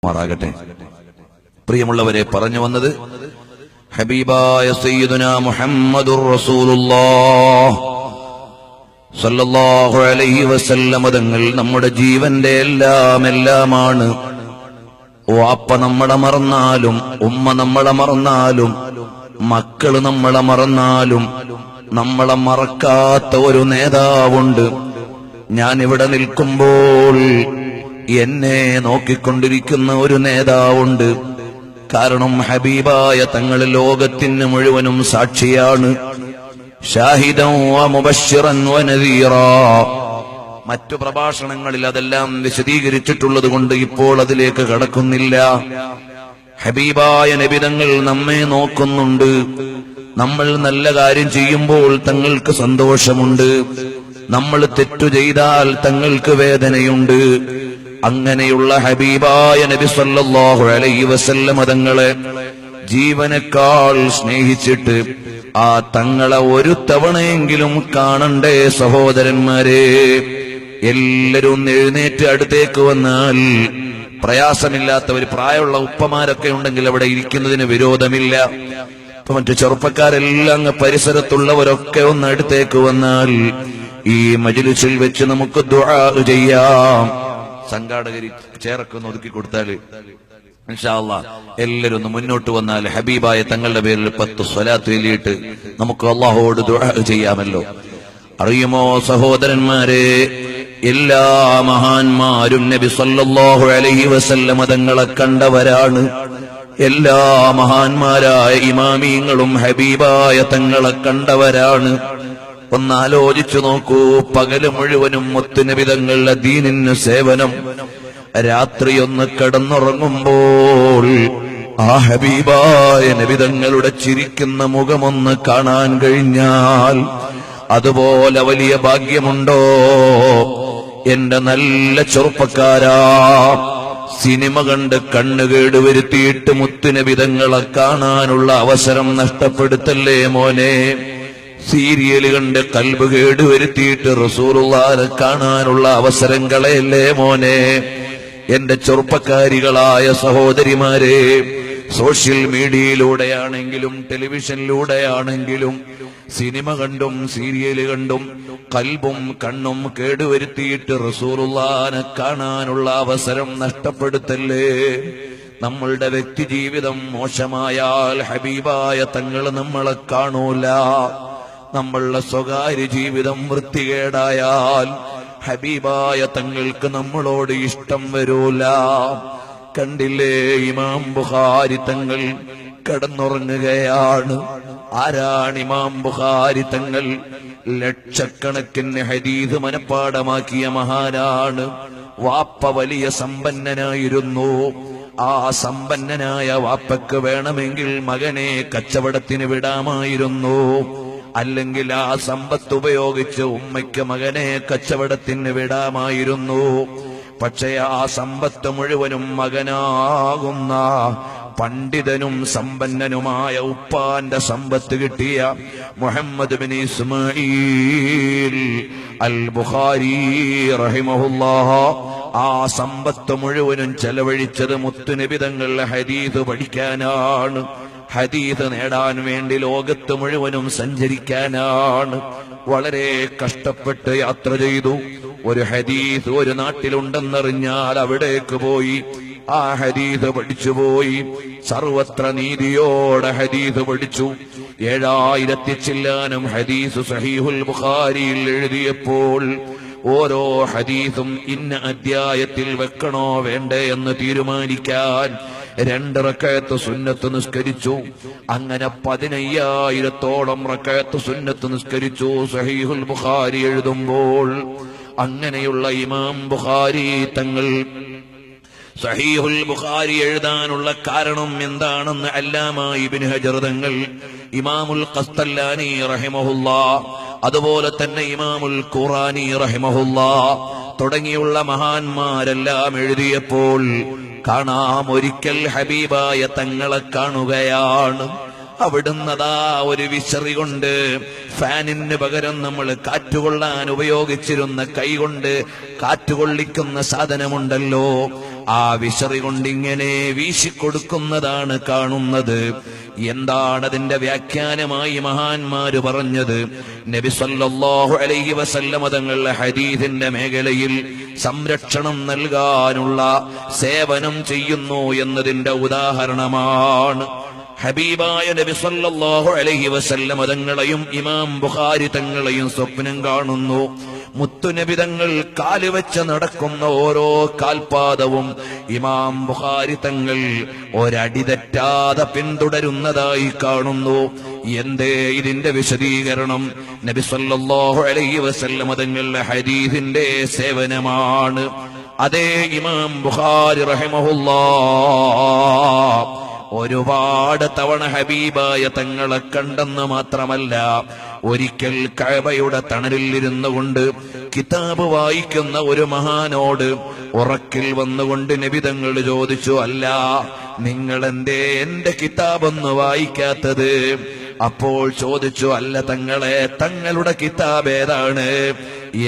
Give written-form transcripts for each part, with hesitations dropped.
മാറാകട്ടെ. പ്രിയമുള്ളവരെ, പറഞ്ഞു വന്നത് ഹബീബായ സയ്യിദുനാ മുഹമ്മദുർ റസൂലുള്ളാഹ് സല്ലല്ലാഹു അലൈഹി വസല്ലം തങ്ങൾ നമ്മുടെ ജീവന്റെ എല്ലാമാണ്. വാപ്പ നമ്മളെ മറന്നാലും, ഉമ്മ നമ്മളെ മറന്നാലും, മക്കള് നമ്മളെ മറന്നാലും നമ്മളെ മറക്കാത്ത ഒരു നേതാവുണ്ട്. ഞാനിവിടെ നിൽക്കുമ്പോൾ എന്നെ നോക്കിക്കൊണ്ടിരിക്കുന്ന ഒരു നേതാവുണ്ട്. കാരണം ഹബീബായ തങ്ങൾ ലോകത്തിന് മുഴുവനും സാക്ഷിയാണ്. ഷാഹിദൻ വ മുബശ്ശിറൻ വ നദീറാ. മറ്റു പ്രഭാഷണങ്ങളിൽ അതെല്ലാം വിശദീകരിച്ചിട്ടുള്ളത് കൊണ്ട് ഇപ്പോൾ അതിലേക്ക് കടക്കുന്നില്ല. ഹബീബായ നബി തങ്ങൾ നമ്മെ നോക്കുന്നുണ്ട്. നമ്മൾ നല്ല കാര്യം ചെയ്യുമ്പോൾ തങ്ങൾക്ക് സന്തോഷമുണ്ട്. നമ്മൾ തെറ്റു ചെയ്താൽ തങ്ങൾക്ക് വേദനയുണ്ട്. അങ്ങനെയുള്ള ഹബീബായ നബി സല്ലല്ലാഹു അലൈഹി വസല്ലം തങ്ങളെ ജീവനേക്കാൾ സ്നേഹിച്ചിട്ട് ആ തങ്ങളെ ഒരു തവണയെങ്കിലും കാണണ്ടേ സഹോദരന്മാരെ? എല്ലാവരും എഴുന്നേറ്റ് അടുത്തേക്ക് വന്നാൽ പ്രയാസമില്ലാത്ത ഒരു പ്രായമുള്ള ഉപ്പമാരൊക്കെ ഉണ്ടെങ്കിൽ അവിടെ ഇരിക്കുന്നതിന് വിരോധമില്ല. ഇപ്പൊ മറ്റു ചെറുപ്പക്കാരെല്ലാം അങ്ങ് പരിസരത്തുള്ളവരൊക്കെ ഒന്ന് അടുത്തേക്ക് വന്നാൽ ഈ മജ്‌ലിസിൽ വെച്ച് നമുക്ക് ദുആ ചെയ്യാം. സംഘാടകർ ചേരൊക്കെ ഒന്ന് ഒതുക്കി കൊടുത്താല് ഇൻഷാ അല്ലാഹ് എല്ലാവരും ഒന്ന് മുന്നോട്ട് വന്നാൽ ഹബീബായ തങ്ങളുടെ പേരിൽ 10 സ്വലാത്ത് ചൊല്ലിയിട്ട് നമുക്ക് അല്ലാഹുവോട് ദുആ ചെയ്യാമല്ലോ. അറിയുമോ സഹോദരന്മാരെ, എല്ലാ മഹാന്മാരും നബി സല്ലല്ലാഹു അലൈഹി വസല്ലം തങ്ങളെ കണ്ടവരാണ്. എല്ലാ മഹാന്മാരായ ഇമാമീങ്ങളും ഹബീബായ തങ്ങളെ കണ്ടവരാണ്. ഒന്നാലോചിച്ചു നോക്കൂ, പകല് മുഴുവനും മുത്തുനബി തങ്ങളുടെ ദീനിന് സേവനം, രാത്രി ഒന്ന് കിടന്നുറങ്ങുമ്പോൾ ആ ഹബീബായ നബി തങ്ങളുടെ ചിരിക്കുന്ന മുഖമൊന്ന് കാണാൻ കഴിഞ്ഞാൽ അതുപോലെ വലിയ ഭാഗ്യമുണ്ടോ? എന്റെ നല്ല ചെറുപ്പക്കാരാ, സിനിമ കണ്ട് കണ്ണുകേട് വരുത്തിയിട്ട് മുത്തുനബി തങ്ങളെ കാണാനുള്ള അവസരം നഷ്ടപ്പെടുത്തല്ലേ മോനെ. സീരിയല് കണ്ട് കൽബ് കേടുവരുത്തിയിട്ട് റസൂലുള്ളാഹിനെ കാണാനുള്ള അവസരം കളയല്ലേ മോനെ. എന്റെ ചെറുപ്പക്കാരികളായ സഹോദരിമാരെ, സോഷ്യൽ മീഡിയയിലൂടെയാണെങ്കിലും ടെലിവിഷനിലൂടെയാണെങ്കിലും സിനിമ കണ്ടും സീരിയല് കണ്ടും കൽബും കണ്ണും കേടുവരുത്തിയിട്ട് റസൂലുള്ളാഹിനെ കാണാനുള്ള അവസരം നഷ്ടപ്പെടുത്തല്ലേ. നമ്മളുടെ വ്യക്തി ജീവിതം മോശമായാൽ ഹബീബായ തങ്ങൾ നമ്മളെ കാണൂല. നമ്മളുടെ സ്വകാര്യ ജീവിതം വൃത്തികേടായാൽ ഹബീബായ തങ്ങൾക്ക് നമ്മളോട് ഇഷ്ടം വരൂല. കണ്ടില്ലേ, ഇമാം ബുഖാരി തങ്ങൾ കിടന്നുറങ്ങുകയാണ്. ആരാണ് ഇമാം ബുഖാരി തങ്ങൾ? ലക്ഷക്കണക്കിന് ഹദീസ് മനപ്പാടമാക്കിയ മഹാനാണ്. വാപ്പ വലിയ സമ്പന്നനായിരുന്നു. ആ സമ്പന്നനായ വാപ്പയ്ക്ക് വേണമെങ്കിൽ മകനെ കച്ചവടത്തിന് വിടാമായിരുന്നു. അല്ലെങ്കിൽ ആ സമ്പത്ത് ഉപയോഗിച്ച് ഉമ്മയ്ക്ക് മകനെ കച്ചവടത്തിന് വിടാമായിരുന്നു. പക്ഷേ ആ സമ്പത്ത് മുഴുവനും മകനാകുന്ന പണ്ഡിതനും സമ്പന്നനുമായ ഉപ്പാന്റെ സമ്പത്ത് കിട്ടിയ മുഹമ്മദ് ബിൻ ഇസ്മാഈൽ അൽ ബുഖാരി റഹിമഹുല്ലാഹ് ആ സമ്പത്ത് മുഴുവനും ചെലവഴിച്ചത് മുത്തുനബി തങ്ങളുടെ ഹദീസ് പഠിക്കാനാണ്. ഹദീസ് നേടാൻ വേണ്ടി ലോകത്ത് മുഴുവനും സഞ്ചരിക്കാനാണ്. വളരെ കഷ്ടപ്പെട്ട് യാത്ര ചെയ്തു. ഒരു ഹദീസ് ഒരു നാട്ടിലുണ്ടെന്നറിഞ്ഞാൽ അവിടേക്ക് പോയി ആ ഹദീസ് പഠിച്ചുപോയി. സർവത്ര നീതിയോടെ ഹദീസ് പഠിച്ചു. 7000 ചില്ലാനം ഹദീസ് സഹീഹുൽ ബുഖാരിയിൽ എഴുതിയപ്പോൾ ഓരോ ഹദീസും ഇന്ന അധ്യായത്തിൽ വെക്കണോ വേണ്ടേ എന്ന് തീരുമാനിക്കാൻ 2 റക്അത്ത് സുന്നത്ത് നിസ്കരിച്ചു. അങ്ങനെ 15000-ഓളം റക്അത്ത് സുന്നത്ത് നിസ്കരിച്ചു സഹീഹുൽ ബുഖാരി എഴുതുമ്പോൾ. അങ്ങനെയുള്ള ഇമാം ബുഖാരി തങ്ങൾ സഹീഹുൽ ബുഖാരി എഴുതാനുള്ള കാരണം എന്താണെന്ന് അല്ലാമ ഇബ്നു ഹജർ തങ്ങൾ, ഇമാമുൽ ഖസ്തല്ലാനി റഹിമഹുല്ലാഹ്, അതുപോലെ തന്നെ ഇമാമുൽ ഖുറാനി റഹിമഹുല്ലാഹ് തുടങ്ങിയുള്ള മഹാന്മാരെല്ലാം എഴുതിയപ്പോൾ കാണാം ഒരിക്കൽ ഹബീബായ തങ്ങളെ കാണുകയാണ്. അവിടുന്നതാ ഒരു വിശറി കൊണ്ട് ഫാനിന് പകരം നമ്മൾ കാറ്റുകൊള്ളാൻ ഉപയോഗിച്ചിരുന്ന കൈകൊണ്ട് കാറ്റുകൊള്ളിക്കുന്ന സാധനമുണ്ടല്ലോ, ആ വിശറി കൊണ്ടിങ്ങനെ വീശിക്കൊടുക്കുന്നതാണ് കാണുന്നത്. എന്താണ് അതിന്റെ വ്യാഖ്യാനമായി മഹാന്മാര് പറഞ്ഞത്? നബി സല്ലല്ലാഹു അലൈഹി വസല്ലം തങ്ങളുടെ ഹദീസിന്റെ മേഖലയിൽ സംരക്ഷണം നൽകാനുള്ള സേവനം ചെയ്യുന്നു എന്നതിന്റെ ഉദാഹരണമാണ്. ഹബീബായ നബി സല്ലല്ലാഹു അലൈഹി വസല്ലം തങ്ങളെയും ഇമാം ബുഖാരി തങ്ങളെയും സ്വപ്നം കാണുന്നു. മുത്തുനബി തങ്ങൾ കാലുവെച്ച് നടക്കുന്ന ഓരോ കാൽപാദവും ഇമാം ബുഖാരി തങ്ങൾ ഒരടി തെറ്റാതെ പിന്തുടരുന്നതായി കാണുന്നു. എന്തേ ഇതിന്റെ വിശദീകരണം? നബി സല്ലല്ലാഹു അലൈഹി വസല്ലം തങ്ങളുടെ ഹദീസിന്റെ സേവനമാണ്. അതേ ഇമാം ബുഖാരി റഹിമഹുല്ലാഹ് ഒരുപാട് തവണ ഹബീബായ തങ്ങളെ കണ്ടെന്ന് മാത്രമല്ല, ഒരിക്കൽ കഅബയുടെ തണലിൽ ഇരുന്നു കൊണ്ട് കിതാബ് വായിക്കുന്ന ഒരു മഹാനോട് ഉറക്കിൽ വന്നുകൊണ്ട് നബി തങ്ങൾ ചോദിച്ചു, അല്ല, നിങ്ങൾ എന്തേ എന്റെ കിതാബൊന്ന് വായിക്കാത്തത്? അപ്പോൾ ചോദിച്ചു, അല്ല തങ്ങളെ, തങ്ങളുടെ കിതാബ് ഏതാണ്?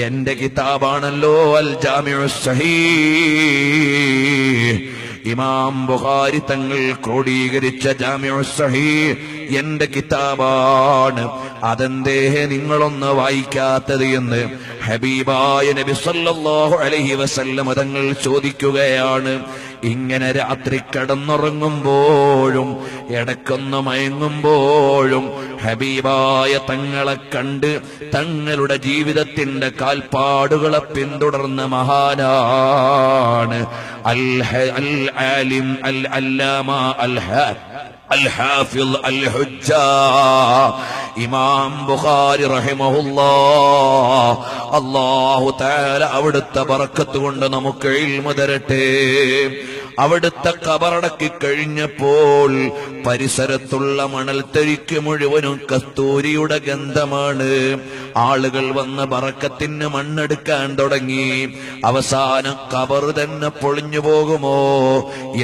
എന്റെ കിതാബാണല്ലോ അൽ ജാമിഉസ് സഹീഹ്, ഇമാം ബുഖാരി തങ്ങൾ ക്രോഡീകരിച്ച ജാമിഉസ് സഹീഹ് എന്റെ കിതാബാണ്. അതെന്തേ നിങ്ങളൊന്ന് വായിക്കാത്തത് എന്ന് ഹബീബായ നബി സല്ലല്ലാഹു അലൈഹി വസല്ലം തങ്ങൾ ചോദിക്കുകയാണ്. ഇങ്ങനെ രാത്രി കിടന്നുറങ്ങുമ്പോഴും ഇടക്കൊന്ന് മയങ്ങുമ്പോഴും ഹബീബായ തങ്ങളെ കണ്ട് തങ്ങളുടെ ജീവിതത്തിന്റെ കാൽപ്പാടുകളെ പിന്തുടർന്ന മഹാനാണ് അൽ ആലിം അൽ അല്ലാമ അൽ ഹാഫിദ് അൽ ഹുജ്ജ ഇമാം ബുഖാരി റഹിമഹുല്ലാഹ്. അല്ലാഹു തആല അവിടുത്തെ ബറക്കത്ത് കൊണ്ട് നമുക്ക് ഇൽമു തരട്ടെ. അവിടുത്തെ ഖബറടക്കി കഴിഞ്ഞപ്പോൾ പരിസരത്തുള്ള മണൽത്തരിക്ക് മുഴുവനും കസ്തൂരിയുടെ ഗന്ധമാണ്. ആളുകൾ വന്ന് ബറക്കത്തിന് മണ്ണെടുക്കാൻ തുടങ്ങി. അവസാനം ഖബർ തന്നെ പൊളിഞ്ഞു പോകുമോ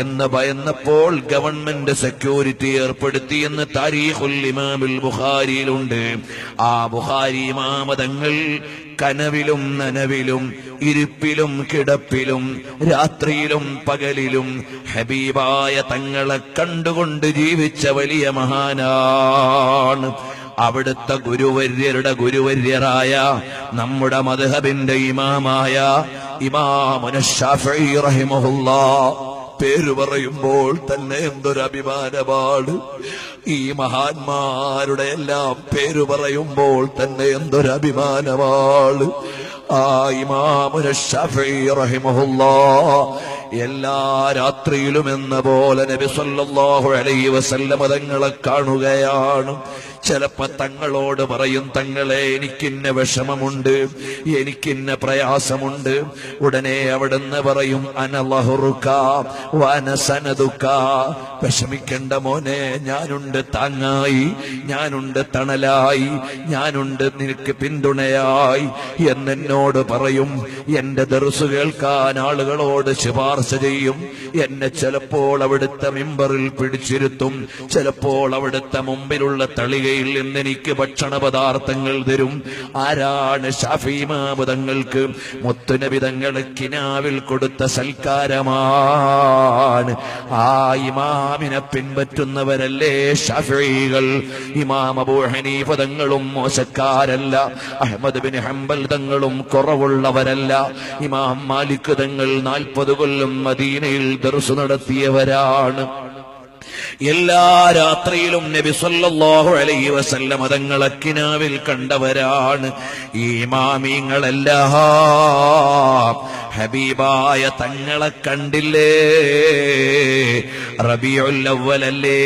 എന്ന് ഭയന്നപ്പോൾ ഗവൺമെന്റ് സെക്യൂരിറ്റി ഏർപ്പെടുത്തിയെന്ന് താരീഖുൽ ഇമാമുൽ ബുഖാരിയിലുണ്ട്. ആ ബുഖാരി ഇമാം തങ്ങൾ കനവിലും നനവിലും ഇരിപ്പിലും കിടപ്പിലും രാത്രിയിലും പകലിലും ഹബീബായ തങ്ങളെ കണ്ടുകൊണ്ട് ജീവിച്ച വലിയ മഹാനാണ്. അവിടുത്തെ ഗുരുവര്യരുടെ ഗുരുവര്യരായ നമ്മുടെ മദ്ഹബിന്റെ ഇമാമായ ഇമാമുന ശാഫിഈ റഹിമഹുല്ലാഹ് പേര് പറയുമ്പോൾ തന്നെ എന്തൊരു അഭിമാനമാണ്. ഈ മഹാന്മാരുടെ എല്ലാം പേര് പറയുമ്പോൾ തന്നെ എന്തൊരു അഭിമാനമാണ്. ആ ഇമാമുന ശാഫിഈ റഹിമഹുല്ലാഹ് എല്ലാ രാത്രിയിലും എന്ന പോലെ നബി സല്ലല്ലാഹു അലൈഹി വസല്ലം തങ്ങളെ കാണുകയാണ്. ചിലപ്പോ തങ്ങളോട് പറയും, തങ്ങളെ എനിക്കിന്ന വിഷമമുണ്ട്, എനിക്കിന്ന പ്രയാസമുണ്ട്. ഉടനെ അവിടുന്ന് പറയും, അനലഹുറുക വനസനദുക, വിഷമിക്കണ്ട മോനെ, ഞാനുണ്ട് താങ്ങായി, ഞാനുണ്ട് തണലായി, ഞാനുണ്ട് നിനക്ക് പിന്തുണയായി എന്നെന്നോട് പറയും. എന്റെ ദർസ് കേൾക്കാൻ ആളുകളോട് ശുപാർശ ചെയ്യും. എന്നെ ചിലപ്പോൾ അവിടുത്തെ മിമ്പറിൽ പിടിച്ചിരുത്തും, ചിലപ്പോൾ അവിടുത്തെ മുമ്പിലുള്ള തളികയിൽ നിന്ന് എനിക്ക് ഭക്ഷണ പദാർത്ഥങ്ങൾ തരും. ആരാണ്? ശാഫിഈ ഇമാം തങ്ങൾക്ക് മുത്തുനബി തങ്ങൾ കിനാവിൽ കൊടുത്ത സൽക്കാരമാണ്. ആ ഇമാമിനെ പിൻപറ്റുന്നവരല്ലേ ശാഫിഈകൾ. ഇമാം അബൂ ഹനീഫ തങ്ങളും മോശക്കാരല്ല, അഹ്മദ് ബിൻ ഹംബൽ തങ്ങളും കുറവുള്ളവരല്ല. ഇമാം മാലിക് തങ്ങൾ 40 കൊല്ലം മദീനയിൽ ദർസ് നടത്തിയവരാണ്. എല്ലാ രാത്രിയിലും നബി സല്ലല്ലാഹു അലൈഹി വസല്ലം തങ്ങളെ കിനാവിൽ കണ്ടവരാണ്. ഈ ഇമാമിങ്ങളെല്ലാം ഹബീബായ തങ്ങളെ കണ്ടില്ലേ? റബീഉൽ അവ്വലല്ലേ,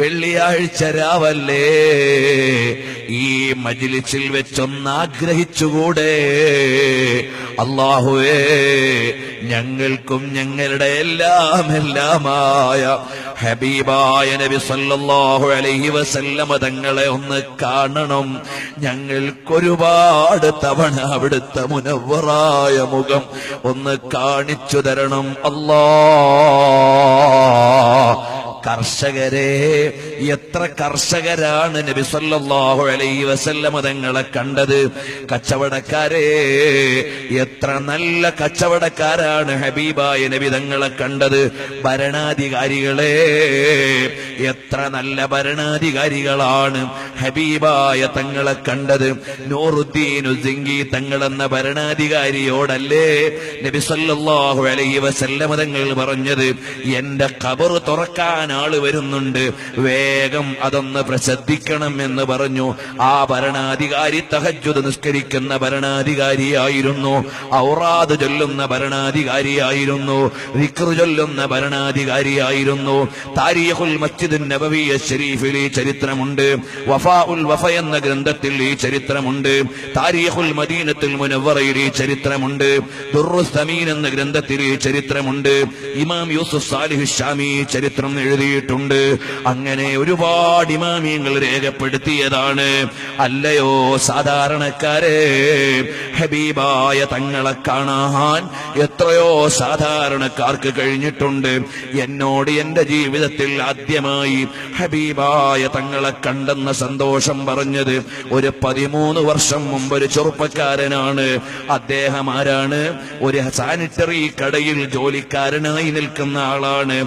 വെള്ളിയാഴ്ച രാവല്ലേ, ഈ മജ്ലിസിൽ വെച്ചൊന്ന് ആഗ്രഹിച്ചുകൂടെ? അല്ലാഹുവേ, ഞങ്ങൾക്കും ഞങ്ങളുടെ എല്ലാമായ ഹബീബായ നബി സല്ലല്ലാഹു അലൈഹി വസല്ലം തങ്ങളെ ഒന്ന് കാണണം. ഞങ്ങൾക്കൊരുപാട് തവണ അവിടുത്തെ മുനവ്വറായ മുഖം ഒന്ന് കാണിച്ചു തരണം അല്ലാഹ്. കർഷകരെ, എത്ര കർഷകരാണ് നബി സല്ലല്ലാഹു അലൈഹി വസല്ലം തങ്ങളെ കണ്ടത്. കച്ചവടക്കാരെ, എത്ര നല്ല കച്ചവടക്കാരാണ് ഹബീബായ നബി തങ്ങളെ കണ്ടത്. ഭരണാധികാരികളെ, എത്ര നല്ല ഭരണാധികാരികളാണ് ഹബീബായ തങ്ങളെ കണ്ടത്. നൂറുദ്ദീൻ സിംഗി തങ്ങളെന്ന ഭരണാധികാരിയോടല്ലേ നബി സല്ലല്ലാഹു അലൈഹി വസല്ലം തങ്ങൾ പറഞ്ഞത്, എന്റെ ഖബർ തുറക്കാൻ ആള് വരുന്നുണ്ട്, വേഗം അതൊന്ന് പ്രസിദ്ധിക്കണം എന്ന് പറഞ്ഞു. ആ ഭരണാധികാരി തഹജ്ജുദ് നിസ്കരിക്കുന്ന ഭരണാധികാരിയായിരുന്നു, ഔറാദ് ചൊല്ലുന്ന ഭരണാധികാരിയായിരുന്നു, ദിക്ർ ചൊല്ലുന്ന ഭരണാധികാരിയായിരുന്നു. താരീഖുൽ മസ്ജിദുൻ നബവി ശരീഫിൽ ഈ ചരിത്രമുണ്ട്, വഫാഉൽ വഫ എന്ന ഗ്രന്ഥത്തിൽ ഈ ചരിത്രമുണ്ട്, താരീഖുൽ മദീനത്തുൽ മുനവ്വറയിൽ ഈ ചരിത്രമുണ്ട്, ദുർറുസ് സമീൻ എന്ന ഗ്രന്ഥത്തിൽ ഈ ചരിത്രമുണ്ട്, ഇമാം യൂസുഫ് സാലിഹ് ഷാമി ചരിത്രം എഴുതിയിട്ടുണ്ട്. അങ്ങനെ ഒരുപാട് ഇമാമിയങ്ങൾ രേഖപ്പെടുത്തിയതാണ്. അല്ലയോ സാധാരണക്കാരെ, ഹബീബായ തങ്ങളെ കാണാൻ എത്രയോ സാധാരണക്കാർക്ക് കഴിഞ്ഞിട്ടുണ്ട്. എന്നോട് എന്റെ ജീവിതത്തിൽ ആദ്യമായി ഹബീബായ തങ്ങളെ കണ്ടെന്ന സന്തോഷം പറഞ്ഞത് ഒരു 13 വർഷം മുമ്പ് ഒരു ചെറുപ്പക്കാരനാണ്. അദ്ദേഹം ആരാണ്? ഒരു സാനിറ്ററി കടയിൽ ജോലിക്കാരനായി നിൽക്കുന്ന ആളാണ്.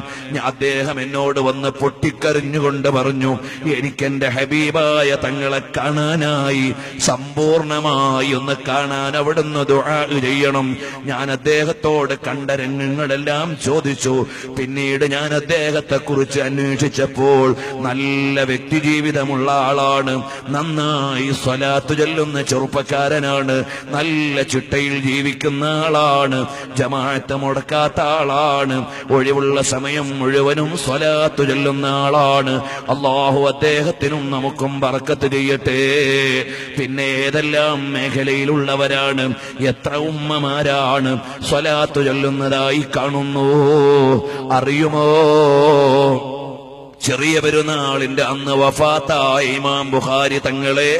അദ്ദേഹം എന്നോട് വന്ന് പൊട്ടിക്കരഞ്ഞുകൊണ്ട് പറഞ്ഞു, എനിക്കെന്റെ ഹബീബായ തങ്ങളെ കാണാനായി, സമ്പൂർണമായി ഒന്ന് കാണാൻ അവിടുന്ന് ദുആ ചെയ്യണം. ഞാൻ അദ്ദേഹത്തോട് കണ്ട രംഗങ്ങളെല്ലാം ചോദിച്ചു. പിന്നീട് ഞാൻ അദ്ദേഹത്തെ കുറിച്ച് അന്വേഷിച്ചപ്പോൾ നല്ല വ്യക്തി ജീവിതമുള്ള ആളാണ്, നന്നായി സ്വലാത്ത് ചൊല്ലുന്ന ചെറുപ്പക്കാരനാണ്, നല്ല ചിട്ടയിൽ ജീവിക്കുന്ന ആളാണ്, ജമാഅത്ത് മുടക്കാത്ത ആളാണ്, ഒഴിവുള്ള സമയം മുഴുവനും സ്വലാത്ത് ചൊല്ലുന്ന ആളാണ്. അല്ലാഹു അദ്ദേഹത്തിനും നമുക്കും ബർക്കത്ത് ചെയ്യട്ടെ. പിന്നെ ഏതെല്ലാം മേഖലയിലുള്ളവരാണ്, എത്ര ഉമ്മമാരാണ് സ്വലാത്ത് ചൊല്ലുന്നതായി കാണുന്നു അറിയുമോ? ചെറിയ പെരുന്നാളിന്റെ അന്ന് വഫാത്തായ ഇമാം ബുഖാരി തങ്ങളെ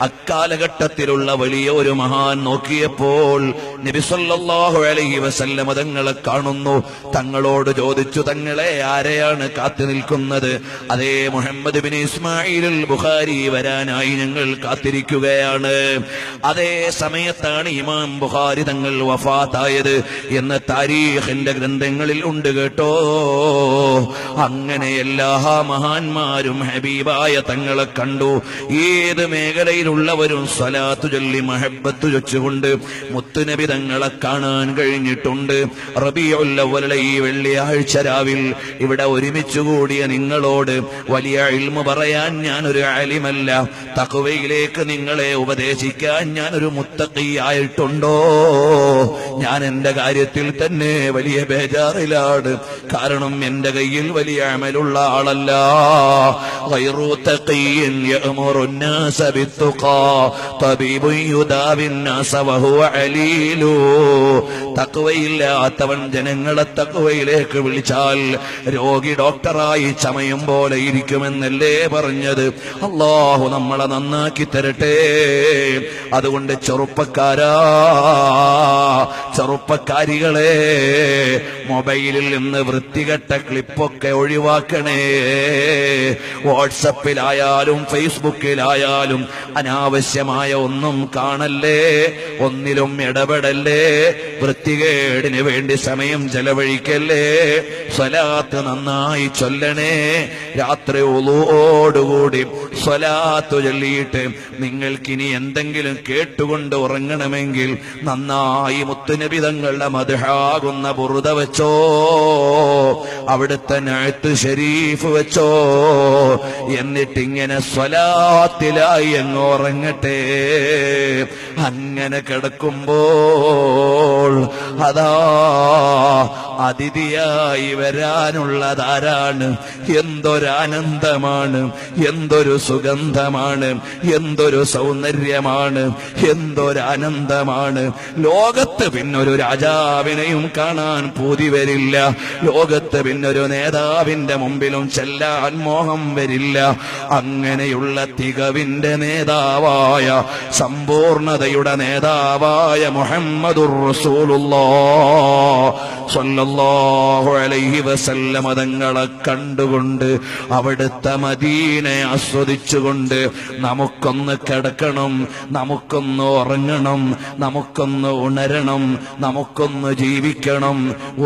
അക്കാലഘട്ടത്തിലുള്ള വലിയ ഒരു മഹാൻ നോക്കിയപ്പോൾ നബി സല്ലല്ലാഹു അലൈഹി വസല്ലം തങ്ങളെ കാണുന്നു. തങ്ങളോട് ചോദിച്ചു, തങ്ങളെ ആരെയാണ് കാത്തു നിൽക്കുന്നത്? അതേ, മുഹമ്മദ് ബിൻ ഇസ്മായിൽ ബുഖാരി വരാനായി ഞങ്ങൾ കാത്തിരിക്കുകയാണ്. അതേ സമയത്താണ് ഇമാം ബുഖാരി തങ്ങൾ വഫാത്തായത് എന്ന് താരീഖിന്റെ ഗ്രന്ഥങ്ങളിൽ ഉണ്ട് കേട്ടോ. അങ്ങനെ എല്ലാ മഹാന്മാരും ഹബീബായ തങ്ങളെ കണ്ടു. ഏത് മേഖലയിലുള്ളവരും സ്വലാത്തു ചൊല്ലി മഹബ്ബത്ത് വെച്ചുകൊണ്ട് മുത്തുനബി തങ്ങളെ കാണാൻ കഴിഞ്ഞിട്ടുണ്ട്. റബീഉൽ അവ്വലിലെ ഈ വെള്ളിയാഴ്ച രാവിൽ ഇവിടെ ഒരുമിച്ച് കൂടിയ നിങ്ങളോട് വലിയ ഇൽമു പറയാൻ ഞാനൊരു ആലിമല്ല, തഖ്വയിലേക്ക് നിങ്ങളെ ഉപദേശിക്കാൻ ഞാനൊരു മുത്തഖിയായിട്ടുണ്ടോ? ഞാൻ എന്റെ കാര്യത്തിൽ തന്നെ വലിയ ബേജാറിലാണ്. കാരണം എന്റെ കയ്യിൽ വലിയ അമലുള്ള ആളല്ല. غير تقي يأمر الناس بالتقى طبيب يداوي الناس وهو عليل. തഖ്വയില്ലാത്തവൻ ജനങ്ങളെ തഖ്വയിലേക്ക് വിളിച്ചാൽ രോഗി ഡോക്ടറായി ചമയം പോലെ ഇരിക്കുമെന്നല്ലേ പറഞ്ഞത്? അല്ലാഹു നമ്മളെ നന്നാക്കി തരട്ടെ. അതുകൊണ്ട് ചെറുപ്പക്കാരികളെ, മൊബൈലിൽ നിന്ന് വൃത്തികെട്ട ക്ലിപ്പൊക്കെ ഒഴിവാക്കണേ. വാട്സപ്പിലായാലും ഫേസ്ബുക്കിലായാലും അനാവശ്യമായ ഒന്നും കാണല്ലേ, ഒന്നിലും ഇടപെടല്ലേ, വൃത്തികേടിന് വേണ്ടി സമയം ചെലവഴിക്കല്ലേ. സ്വലാത്ത് നന്നായി ചൊല്ലണേ. രാത്രി ഉളൂഓടുകൂടി സ്വലാത്ത് ചൊല്ലിയിട്ട് നിങ്ങൾക്കിനി എന്തെങ്കിലും കേട്ടുകൊണ്ട് ഉറങ്ങണമെങ്കിൽ നന്നായി മുത്തുനബി തങ്ങളുടെ മദ്ഹാകുന്ന ബുർദ വെച്ചോ, അവിടുത്തെ നഅ്ത് ശരീഫ് വെച്ചോ. എന്നിട്ടിങ്ങനെ സ്വലാത്തിലായി അങ്ങ് ഉറങ്ങട്ടെ. അങ്ങനെ കിടക്കുമ്പോൾ അതാ അതിഥിയായി വരാനുള്ളതാരാണ്? എന്തൊരാനന്ദമാണ്, എന്തൊരു സുഗന്ധമാണ്, എന്തൊരു സൗന്ദര്യമാണ്, എന്തൊരാനന്ദമാണ്. ലോകത്ത് പിന്നൊരു രാജാവിനെയും കാണാൻ പൂതി വരില്ല. ലോകത്ത് പിന്നൊരു നേതാവിന്റെ മുമ്പിലും ചെല്ലാൻ മോഹം വരില്ല. അങ്ങനെയുള്ള തികവിന്റെ നേതാവായ, സമ്പൂർണതയുടെ നേതാവായ മുഹമ്മദുർ റസൂലുള്ളാഹ് സ്വല്ലല്ലാഹു അലൈഹി വസല്ലമ തങ്ങളെ കണ്ടുകൊണ്ട് അവിടുത്തെ മദീനയെ ആസ്വദിച്ചുകൊണ്ട് നമുക്കൊന്ന് കിടക്കണം, നമുക്കൊന്ന് ഉറങ്ങണം, നമുക്കൊന്ന് ഉണരണം, നമുക്കൊന്ന് ജീവിക്കണം.